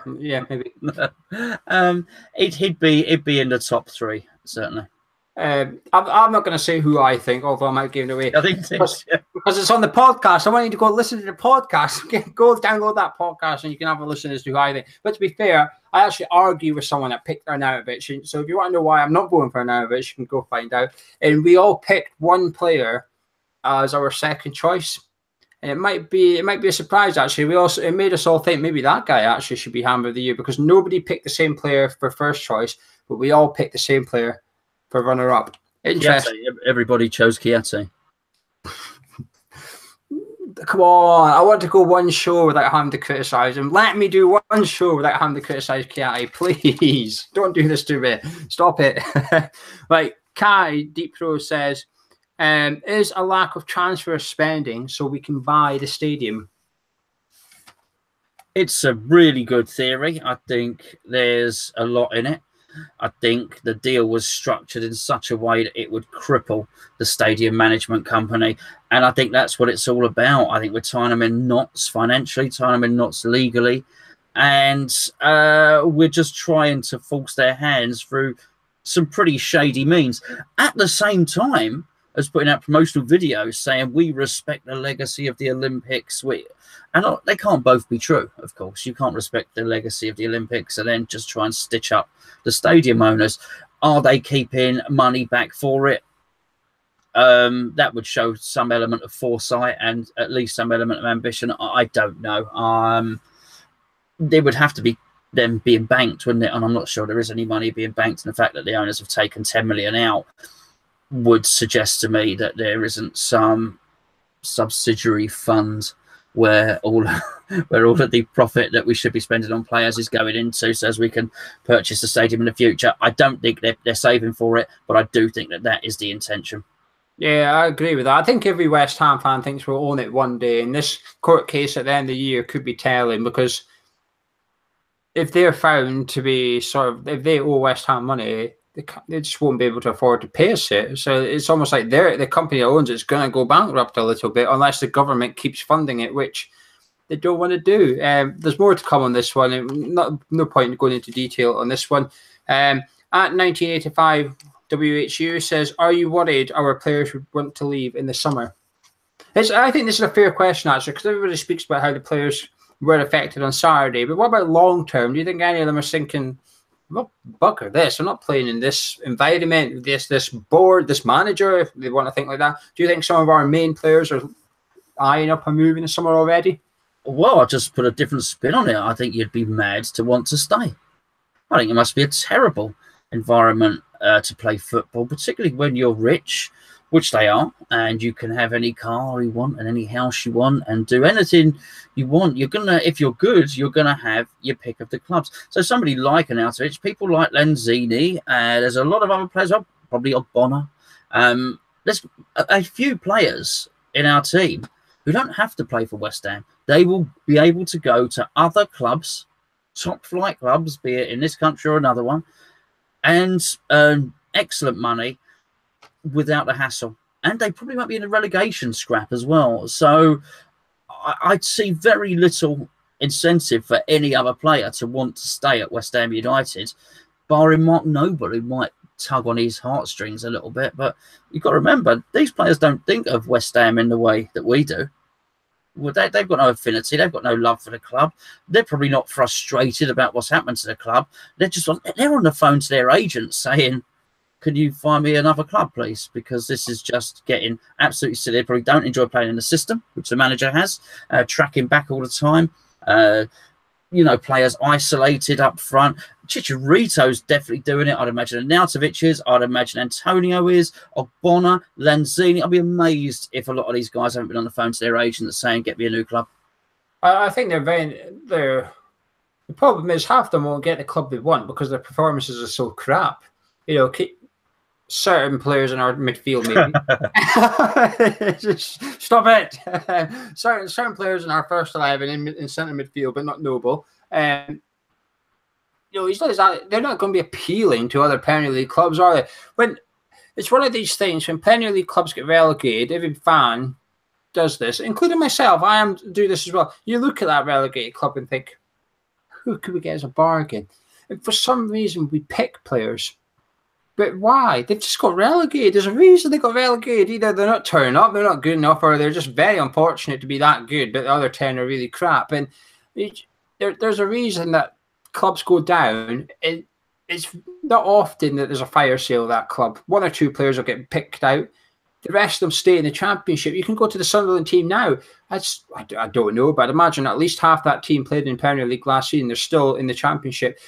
maybe. It'd be in the top 3, certainly. I'm not going to say who I think, although I might give it away. I think because it's on the podcast. I want you to go listen to the podcast. Go download that podcast and you can have a listen as to who I think. But to be fair, I actually argue with someone that picked Arnautovic. So if you want to know why I'm not going for Arnautovic, you can go find out. And we all picked one player as our second choice. And it might be a surprise, actually. It made us all think maybe that guy actually should be Hammer of the Year, because nobody picked the same player for first choice, but we all picked the same player for runner-up. Interesting. Everybody chose Chiate. Come on, I want to go one show without having to criticise him. Let me do one show without having to criticise Kai, please. Don't do this to me. Stop it. Right, Kai Deep Pro says, is a lack of transfer spending so we can buy the stadium? It's a really good theory. I think there's a lot in it. I think the deal was structured in such a way that it would cripple the stadium management company. And I think that's what it's all about. I think we're tying them in knots financially, tying them in knots legally. And we're just trying to force their hands through some pretty shady means. At the same time as putting out promotional videos saying we respect the legacy of the Olympics. And they can't both be true, of course. You can't respect the legacy of the Olympics and then just try and stitch up the stadium owners. Are they keeping money back for it? That would show some element of foresight and at least some element of ambition. I don't know. There would have to be them being banked, wouldn't it? And I'm not sure there is any money being banked. And the fact that the owners have taken 10 million out would suggest to me that there isn't some subsidiary fund where all of the profit that we should be spending on players is going into, so as we can purchase the stadium in the future. I don't think they're saving for it, but I do think that is the intention. Yeah, I agree with that. I think every West Ham fan thinks we'll own it one day, and this court case at the end of the year could be telling, because if they're found to be if they owe West Ham money, they just won't be able to afford to pay us it. So it's almost like the company that owns it's going to go bankrupt a little bit unless the government keeps funding it, which they don't want to do. There's more to come on this one. No point in going into detail on this one. At 1985, WHU says, are you worried our players would want to leave in the summer? I think this is a fair question, actually, because everybody speaks about how the players were affected on Saturday. But what about long term? Do you think any of them are thinking, well, bugger this, I'm not playing in this environment, this board, this manager, if they want to think like that? Do you think some of our main players are eyeing up a move in the summer already? Well, I'll just put a different spin on it. I think you'd be mad to want to stay. I think it must be a terrible environment to play football, particularly when you're rich, which they are, and you can have any car you want and any house you want and do anything you want. If you're good, you're gonna have your pick of the clubs. So somebody like Arnautovic, people like Lanzini, there's a lot of other players, probably Ogbonna. There's a few players in our team who don't have to play for West Ham. They will be able to go to other clubs, top flight clubs, be it in this country or another one, and earn excellent money without the hassle. And they probably might be in a relegation scrap as well. So I'd see very little incentive for any other player to want to stay at West Ham United, barring Mark Noble, who might tug on his heartstrings a little bit. But you've got to remember, these players don't think of West Ham in the way that we do. Well, they've got no affinity. They've got no love for the club. They're probably not frustrated about what's happened to the club. They're on the phone to their agent saying, can you find me another club, please? Because this is just getting absolutely silly. They probably don't enjoy playing in the system, which the manager has, tracking back all the time. Players isolated up front. Chicharito's definitely doing it. I'd imagine Arnautovic is. I'd imagine Antonio is. Ogbonna, Lanzini. I'd be amazed if a lot of these guys haven't been on the phone to their agents saying, get me a new club. I think the problem is half of them won't get the club they want because their performances are so crap. Certain players in our midfield, maybe. Just stop it. certain players in our first 11 in centre midfield, but not Noble. They're not going to be appealing to other Premier League clubs, are they? When it's one of these things, when Premier League clubs get relegated, every fan does this, including myself. I do this as well. You look at that relegated club and think, who could we get as a bargain? And for some reason, we pick players. But why? They've just got relegated. There's a reason they got relegated. Either they're not turning up, they're not good enough, or they're just very unfortunate to be that good, but the other 10 are really crap. And there's a reason that clubs go down. It's not often that there's a fire sale at that club. One or two players will get picked out. The rest of them stay in the Championship. You can go to the Sunderland team now. I don't know, but I'd imagine at least half that team played in Premier League last season. They're still in the Championship.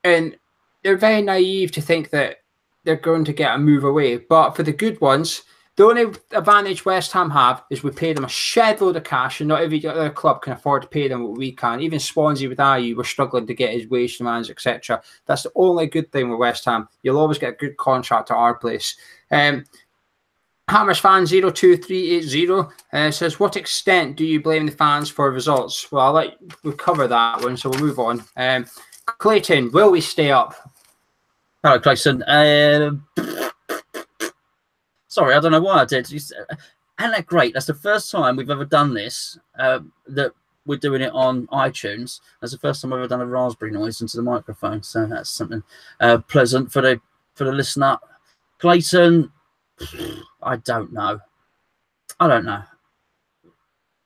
And they're very naive to think that they're going to get a move away. But for the good ones, The only advantage West Ham have is we pay them a shed load of cash, and not every other club can afford to pay them what we can. Even Swansea with Ayew, we're struggling to get his wage demands, etc. That's the only good thing with West Ham. You'll always get a good contract at our place. Hammers fan 02380 says, what extent do you blame the fans for results? Well, we'll cover that one, so we'll move on. Clayton, will we stay up? Hello, Clayton. Sorry, I don't know why I did. Isn't that great? That's the first time we've ever done this, that we're doing it on iTunes. That's the first time I've ever done a raspberry noise into the microphone. So that's something pleasant for the listener. Clayton, I don't know.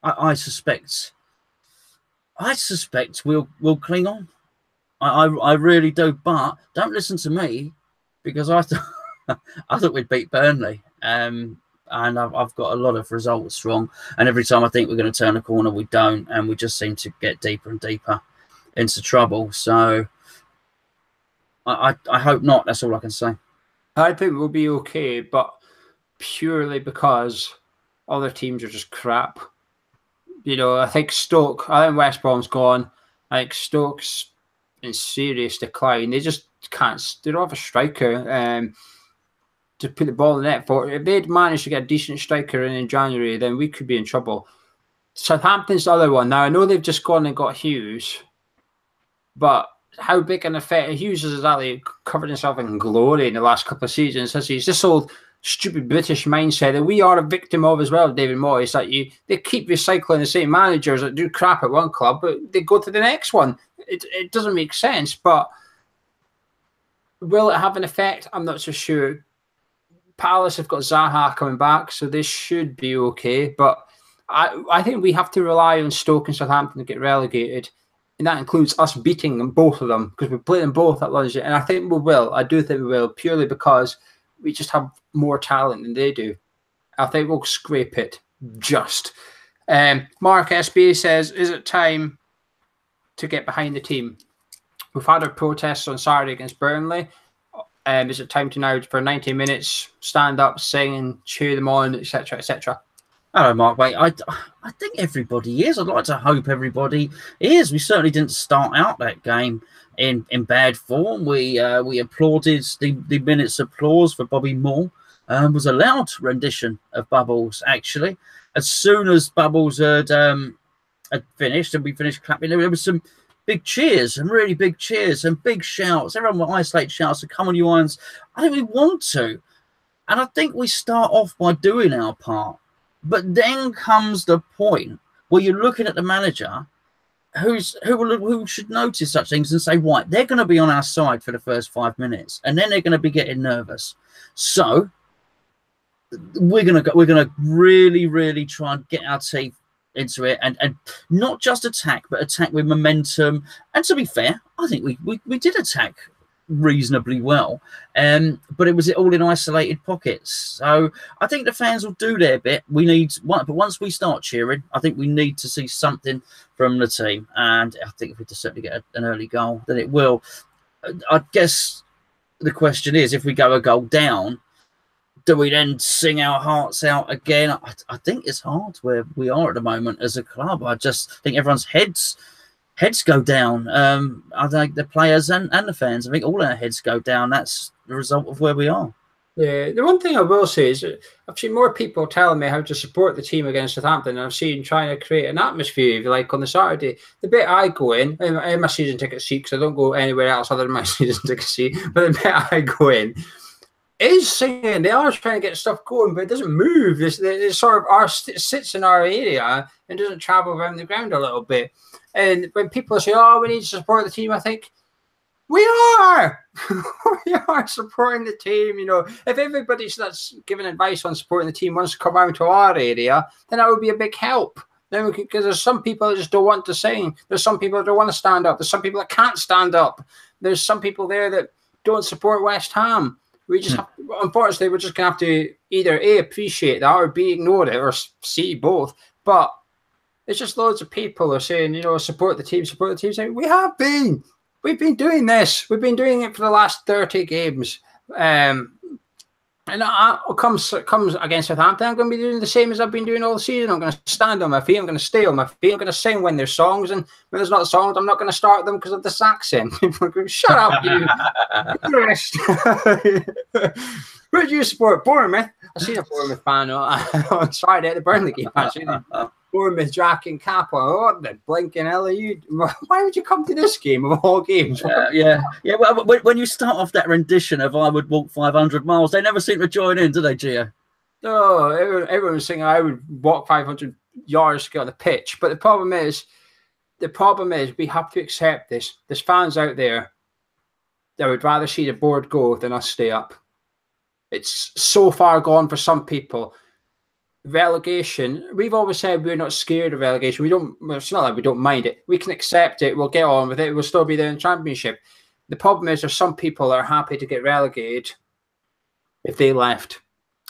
I suspect we'll cling on. I really do, but don't listen to me, because I thought we'd beat Burnley. And I've got a lot of results wrong. And every time I think we're going to turn a corner, we don't. And we just seem to get deeper and deeper into trouble. So I hope not. That's all I can say. I think we'll be okay, but purely because other teams are just crap. I think West Brom's gone. I think Stoke's in serious decline. They just can't. They don't have a striker to put the ball in the net for. If they'd managed to get a decent striker in January, then we could be in trouble. Southampton's the other one. Now, I know they've just gone and got Hughes, but how big an effect? Hughes has exactly covered himself in glory in the last couple of seasons. He's this old stupid British mindset that we are a victim of as well, David Moyes. They keep recycling the same managers that do crap at one club, but they go to the next one. It doesn't make sense, but will it have an effect? I'm not so sure. Palace have got Zaha coming back, so this should be okay. But I think we have to rely on Stoke and Southampton to get relegated, and that includes us beating them, both of them, because we play them both at London. And I think we will. I do think we will, purely because we just have more talent than they do. I think we'll scrape it just. Mark SB says, is it time to get behind the team? We've had our protests on Saturday against Burnley. Is it time to now, for 90 minutes, stand up, sing and cheer them on, etc., etc.? Hello, Mark. Mate, I think everybody is. I'd like to hope everybody is. We certainly didn't start out that game in bad form. We applauded the minute's applause for Bobby Moore. Was a loud rendition of Bubbles, actually. As soon as Bubbles had finished and we finished clapping, there was some big cheers, some really big cheers and big shouts. Everyone will isolate shouts to come on, you irons. I think we want to. And I think we start off by doing our part. But then comes the point where you're looking at the manager who should notice such things and say, right, they're going to be on our side for the first 5 minutes, and then they're going to be getting nervous. So we're going to really, really try and get our teeth into it and not just attack, but attack with momentum. And to be fair, I think we did attack reasonably well, but it was all in isolated pockets. So I think the fans will do their bit. But once we start cheering, I think we need to see something from the team, and I think if we just certainly get an early goal, then it will. I guess the question is, if we go a goal down, do we then sing our hearts out again? I think it's hard where we are at the moment as a club. I just think everyone's heads go down. I think the players and the fans, I think all our heads go down. That's the result of where we are. Yeah, the one thing I will say is I've seen more people telling me how to support the team against Southampton, and I've seen trying to create an atmosphere, if you like, on the Saturday. The bit I go in my season ticket seat, because I don't go anywhere else other than my season ticket seat, but the bit I go in is singing. They are trying to get stuff going, but it doesn't move. It sort of sits in our area and doesn't travel around the ground a little bit. And when people say, oh, we need to support the team, I think, we are. We are supporting the team. If everybody that's giving advice on supporting the team wants to come out to our area, then that would be a big help. Then because there's some people that just don't want to sing. There's some people that don't want to stand up. There's some people that can't stand up. There's some people there that don't support West Ham. We just have to, unfortunately, we're just going to have to either A, appreciate that, or B, ignore it, or C, both. But it's just loads of people are saying, support the team, support the team. Saying, we've been doing this. We've been doing it for the last 30 games. And comes against Southampton, I'm going to be doing the same as I've been doing all the season. I'm going to stand on my feet. I'm going to stay on my feet. I'm going to sing when there's songs, and when there's not songs, I'm not going to start them because of the Saxon. People are going, shut up, you tourist. Where do you support? Bournemouth. I seen a Bournemouth fan on Friday at the Burnley game, actually. Bournemouth Jack and cap on. What the blinking hell are you? Why would you come to this game of all games? Yeah. Well, when you start off that rendition of "I would walk 500 miles," they never seem to join in, do they, Gio? No, everyone was saying I would walk 500 yards to get on the pitch. But the problem is we have to accept this. There's fans out there that would rather see the board go than us stay up. It's so far gone for some people. Relegation, we've always said we're not scared of relegation. It's not like we don't mind it. We can accept it. We'll get on with it. We'll still be there in the Championship. The problem is there's some people that are happy to get relegated if they left.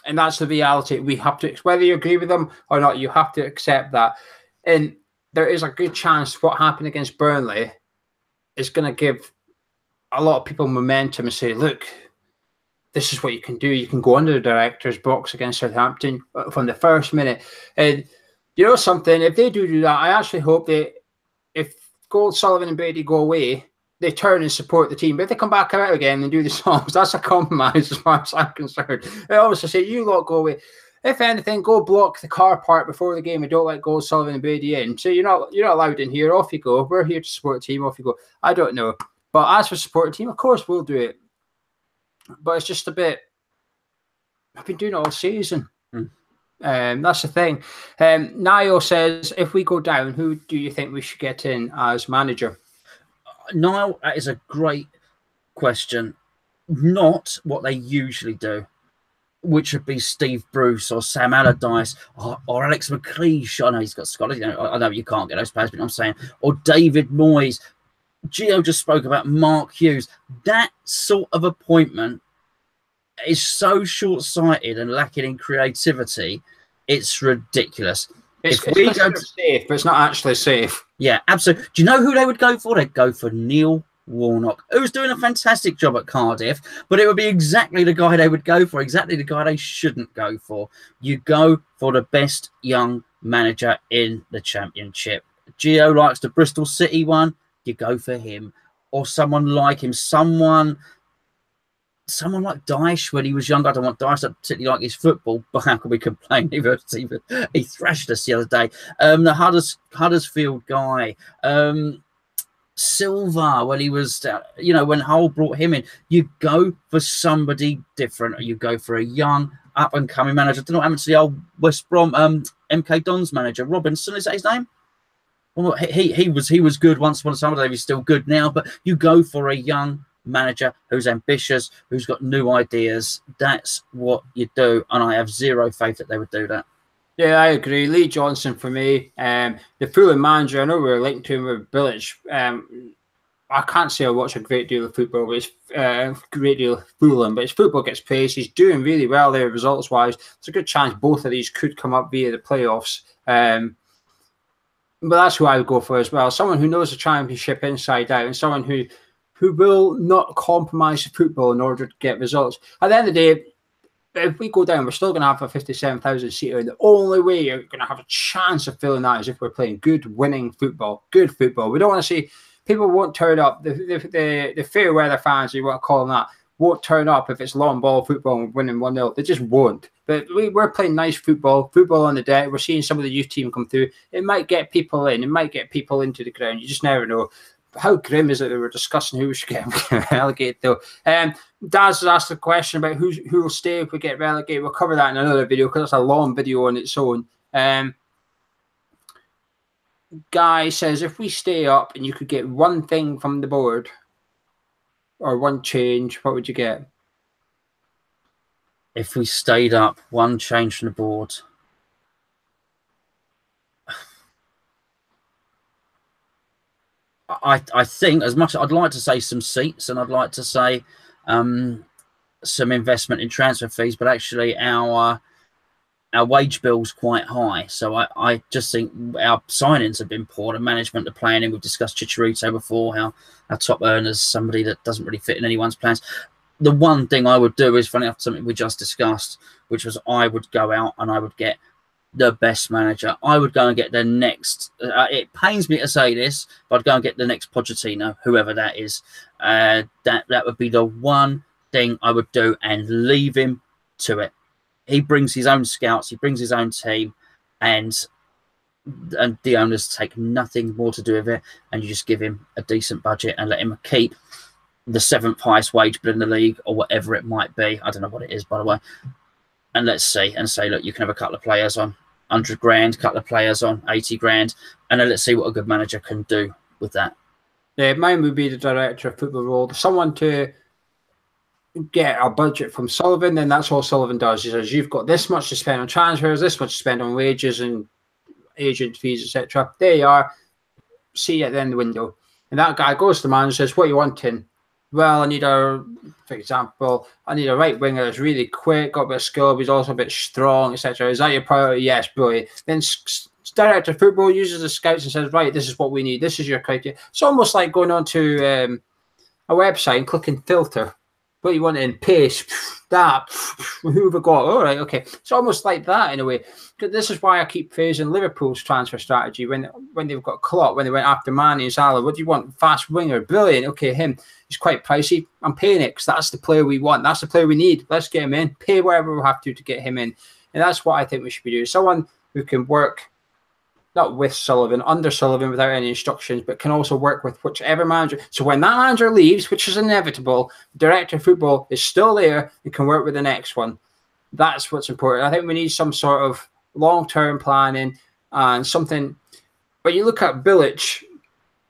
And that's the reality. We have to, whether you agree with them or not, you have to accept that. And there is a good chance what happened against Burnley is going to give a lot of people momentum and say, look, this is what you can do. You can go under the director's box against Southampton from the first minute. And you know something, if they do that, I actually hope that if Gold, Sullivan and Brady go away, they turn and support the team. But if they come back out again and do the songs, that's a compromise as far as I'm concerned. I always say, you lot go away. If anything, go block the car park before the game and don't let Gold, Sullivan and Brady in. So you're not allowed in here. Off you go. We're here to support the team. Off you go. I don't know. But as for supporting the team, of course we'll do it. But it's just a bit. I've been doing it all season. That's the thing. Niall says, if we go down, who do you think we should get in as manager? Niall, that is a great question. Not what they usually do, which would be Steve Bruce or Sam Allardyce or Alex McLeish. I know he's got Scotland. I know you can't get those players, but I'm saying, or David Moyes. Gio just spoke about Mark Hughes. That sort of appointment is so short-sighted and lacking in creativity. It's ridiculous. It's safe, but it's not actually safe. Yeah, absolutely. Do you know who they would go for? They'd go for Neil Warnock, who's doing a fantastic job at Cardiff, but it would be exactly the guy they would go for, exactly the guy they shouldn't go for. You go for the best young manager in the Championship. Gio likes the Bristol City one. You go for him, or someone like him, someone like Dyche when he was younger. I don't want Dyche to particularly like his football, but how can we complain? He thrashed us the other day. The Huddersfield guy, Silva, when he was, when Hull brought him in. You go for somebody different, or you go for a young up and coming manager. I don't know what happened to the old West Brom MK Dons manager, Robinson. Is that his name? Well, he was good once upon a time. He's still good now. But you go for a young manager who's ambitious, who's got new ideas. That's what you do, and I have zero faith that they would do that. Yeah, I agree. Lee Johnson for me. The Fulham manager, I know we're linked to him with Bilic. I can't say I watch a great deal of football, but it's a great deal of Fulham. But his football gets praised. He's doing really well there, results-wise. There's a good chance both of these could come up via the playoffs. But that's who I would go for as well. Someone who knows the Championship inside out, and someone who will not compromise football in order to get results. At the end of the day, if we go down, we're still going to have a 57,000 seater. And the only way you're going to have a chance of filling that is if we're playing good, winning football. Good football. We don't want to see people won't turn up. The fair weather fans, you want to call them that, won't turn up if it's long ball football and winning 1-0. They just won't. But we're playing nice football on the deck. We're seeing some of the youth team come through. It might get people in. It might get people into the ground. You just never know. How grim is it that we're discussing who we should get relegated, though? Daz has asked a question about who will stay if we get relegated. We'll cover that in another video because it's a long video on its own. Guy says, if we stay up and you could get one thing from the board or one change, what would you get? If we stayed up, one change from the board. I think, as much as I'd like to say some seats and I'd like to say some investment in transfer fees, but actually our wage bill's quite high. So I just think our signings have been poor. The management, the planning. We've discussed Chicharito before, how our top earner's somebody that doesn't really fit in anyone's plans. the one thing I would do is, funny enough, something we just discussed, which was I would go out and I would get the best manager. I would go and get the next. It pains me to say this, but I'd go and get the next Pochettino, whoever that is. That would be the one thing I would do, and leave him to it. He brings his own scouts, he brings his own team, and the owners take nothing more to do with it, and you just give him a decent budget and let him keep the 7th highest wage bill in the league, or whatever it might be. I don't know what it is, by the way. And let's see, and say, look, you can have a couple of players on 100 grand, couple of players on 80 grand, and then let's see what a good manager can do with that. Yeah, mine would be the director of football role. Someone to get a budget from Sullivan, then that's all Sullivan does. He says, you've got this much to spend on transfers, this much to spend on wages and agent fees, etc. There you are. See you at the end of the window. And that guy goes to the man and says, what are you wanting? Well, for example, I need a right winger that's really quick, got a bit of skill, but he's also a bit strong, etc. Is that your priority? Yes, brilliant. Then director of football uses the scouts and says, right, this is what we need. This is your criteria. It's almost like going on to a website and clicking filter. What you want in paste, that, who have we got? All right, okay. It's almost like that in a way. This is why I keep praising Liverpool's transfer strategy when they've got Klopp, when they went after Mane and Salah. What do you want? Fast winger, brilliant. Okay, him. He's quite pricey. I'm paying it because that's the player we want. That's the player we need. Let's get him in. Pay whatever we have to get him in. And that's what I think we should be doing. Someone who can work not with Sullivan, under Sullivan without any instructions, but can also work with whichever manager. So when that manager leaves, which is inevitable, the director of football is still there and can work with the next one. That's what's important. I think we need some sort of long-term planning and something. When you look at Bilic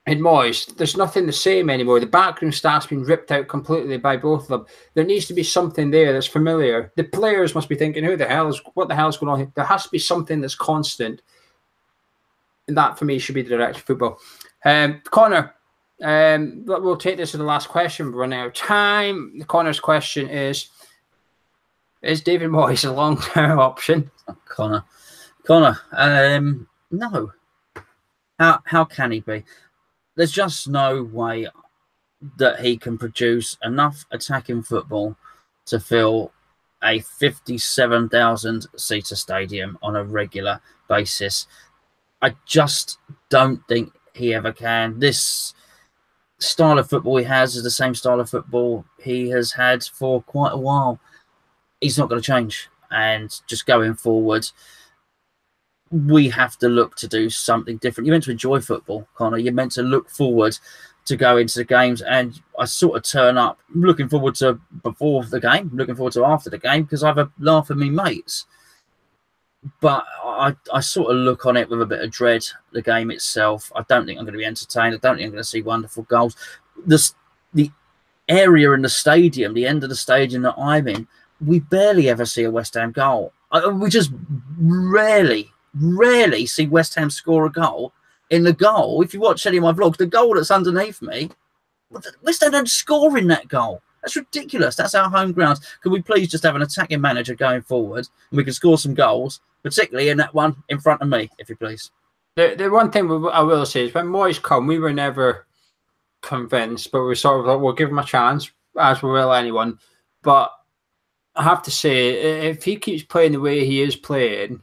and Moyes, there's nothing the same anymore. The backroom staff's been ripped out completely by both of them. There needs to be something there that's familiar. The players must be thinking, what the hell is going on here? There has to be something that's constant. And that, for me, should be the director of football. Connor, we'll take this as the last question. We're running out of time. Connor's question is David Moyes a long-term option? Oh, Connor, no. How can he be? There's just no way that he can produce enough attacking football to fill a 57,000-seater stadium on a regular basis. I just don't think he ever can. This style of football he has is the same style of football he has had for quite a while. He's not going to change. And just going forward, we have to look to do something different. You're meant to enjoy football, Connor. You're meant to look forward to go into the games. And I sort of turn up looking forward to before the game, looking forward to after the game, because I have a laugh with me mates. But I sort of look on it with a bit of dread, the game itself. I don't think I'm going to be entertained. I don't think I'm going to see wonderful goals. The area in the stadium, the end of the stadium that I'm in, we barely ever see a West Ham goal. We just rarely see West Ham score a goal. In the goal, if you watch any of my vlogs, the goal that's underneath me, West Ham don't score in that goal. That's ridiculous. That's our home ground. Can we please just have an attacking manager going forward and we can score some goals, particularly in that one in front of me, if you please? The one thing I will say is when Moyes come, we were never convinced, but we sort of thought, we'll give him a chance, as we will anyone. But I have to say, if he keeps playing the way he is playing,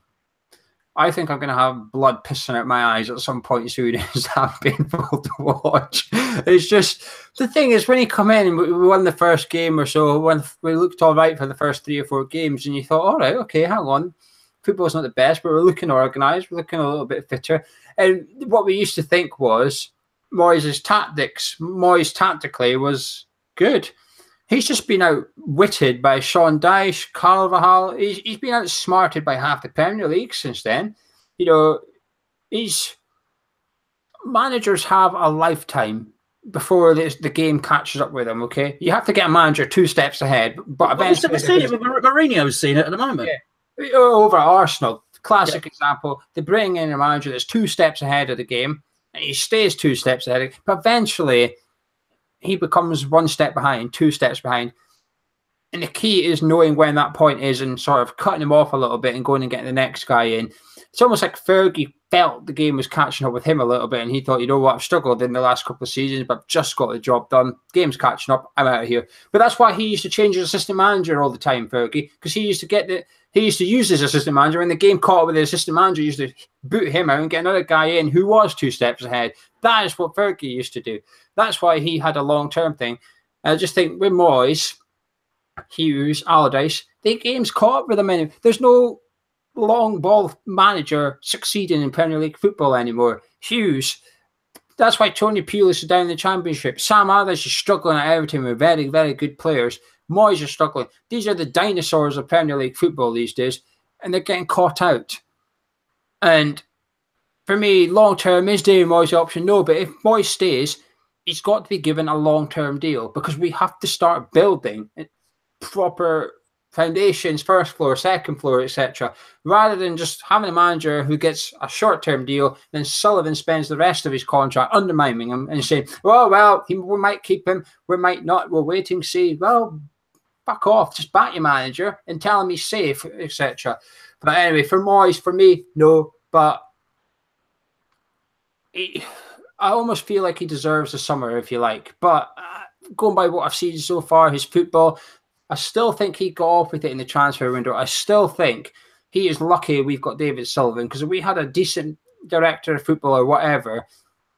I think I'm going to have blood pissing out my eyes at some point soon. It's that painful to watch. It's just, the thing is, when he come in and we won the first game or so, when we looked all right for the first 3 or 4 games, and you thought, all right, okay, hang on. Football's not the best, but we're looking organised. We're looking a little bit fitter. And what we used to think was Moyes' tactics, Moyes tactically was good. He's just been outwitted by Sean Dyche, Carvajal. He's been outsmarted by half the Premier League since then. You know, managers have a lifetime before the game catches up with them, okay? You have to get a manager 2 steps ahead. But eventually, we've seen it. Mourinho's seen it at the moment. Yeah. Over at Arsenal, classic example. They bring in a manager that's 2 steps ahead of the game, and he stays 2 steps ahead. But eventually, he becomes 1 step behind, 2 steps behind. And the key is knowing when that point is and sort of cutting him off a little bit and going and getting the next guy in. It's almost like Fergie felt the game was catching up with him a little bit, and he thought, you know what, I've struggled in the last couple of seasons, but I've just got the job done. Game's catching up. I'm out of here. But that's why he used to change his assistant manager all the time, Fergie, because he used to use his assistant manager. When the game caught up with the assistant manager, he used to boot him out and get another guy in who was 2 steps ahead. That is what Fergie used to do. That's why he had a long-term thing. I just think with Moyes, Hughes, Allardyce, the game's caught up with them. There's no long ball manager succeeding in Premier League football anymore. Hughes, that's why Tony Pulis is down in the Championship. Sam Allardyce is struggling at Everton with very, very good players. Moyes are struggling. These are the dinosaurs of Premier League football these days, and they're getting caught out. And for me, long term, is David Moyes the option? No, but if Moyes stays, he's got to be given a long term deal, because we have to start building proper foundations, first floor, second floor, etc., rather than just having a manager who gets a short-term deal, then Sullivan spends the rest of his contract undermining him and saying, we might keep him, we might not, we're waiting to see. Well, fuck off, just back your manager and tell him he's safe, etc. But anyway, for Moyes, for me, no, but I almost feel like he deserves the summer, if you like. But going by what I've seen so far, his football, I still think he got off with it in the transfer window. I still think he is lucky we've got David Sullivan, because if we had a decent director of football or whatever,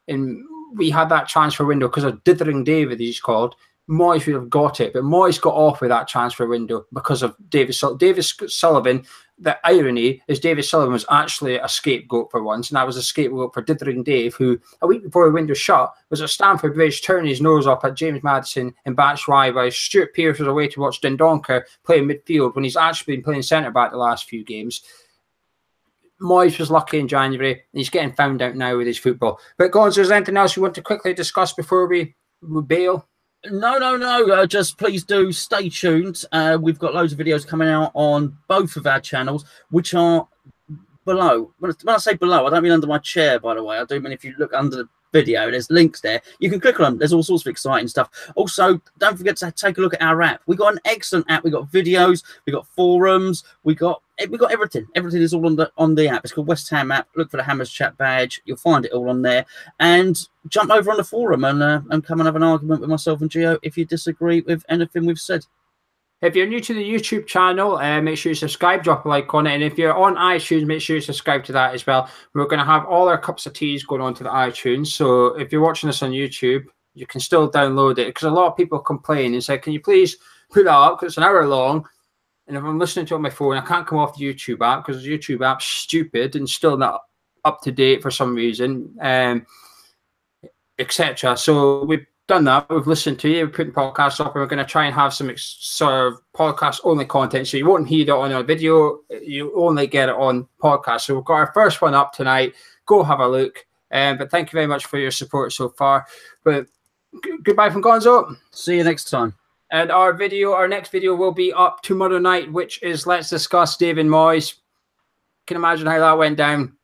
and we had that transfer window because of Dithering David, he's called, Moyes would have got it. But Moyes got off with that transfer window because of David Sullivan. The irony is David Sullivan was actually a scapegoat for once, and that was a scapegoat for Dithering Dave, who a week before the window shut was at Stamford Bridge turning his nose up at James Maddison and Batshuayi while Stuart Pearce was away to watch Dendoncker play in midfield when he's actually been playing centre-back the last few games. Moyes was lucky in January, and he's getting found out now with his football. But Gonzo, is there anything else you want to quickly discuss before we bail? No. Just please do stay tuned. We've got loads of videos coming out on both of our channels, which are below. When I say below, I don't mean under my chair, by the way. I do mean if you look under the video, there's links there. You can click on them. There's all sorts of exciting stuff. Also, don't forget to take a look at our app. We got an excellent app. We got videos. We got forums. We got everything. Everything is all on the app. It's called West Ham app. Look for the Hammers Chat badge. You'll find it all on there. And jump over on the forum and come and have an argument with myself and Geo if you disagree with anything we've said. If you're new to the YouTube channel, make sure you subscribe, drop a like on it. And if you're on iTunes, make sure you subscribe to that as well. We're going to have all our cups of teas going on to the iTunes. So if you're watching this on YouTube, you can still download it, because a lot of people complain and say, can you please put that up, because it's an hour long. And if I'm listening to it on my phone, I can't come off the YouTube app because the YouTube app's stupid and still not up to date for some reason, etc. So we've done that. We've listened to you. We're putting podcasts up, and we're going to try and have some sort of podcast only content. So you won't hear it on a video. You only get it on podcast. So we've got our first one up tonight. Go have a look. But thank you very much for your support so far. But goodbye from Gonzo. See you next time. And our next video will be up tomorrow night, which is Let's Discuss David Moyes. Can imagine how that went down.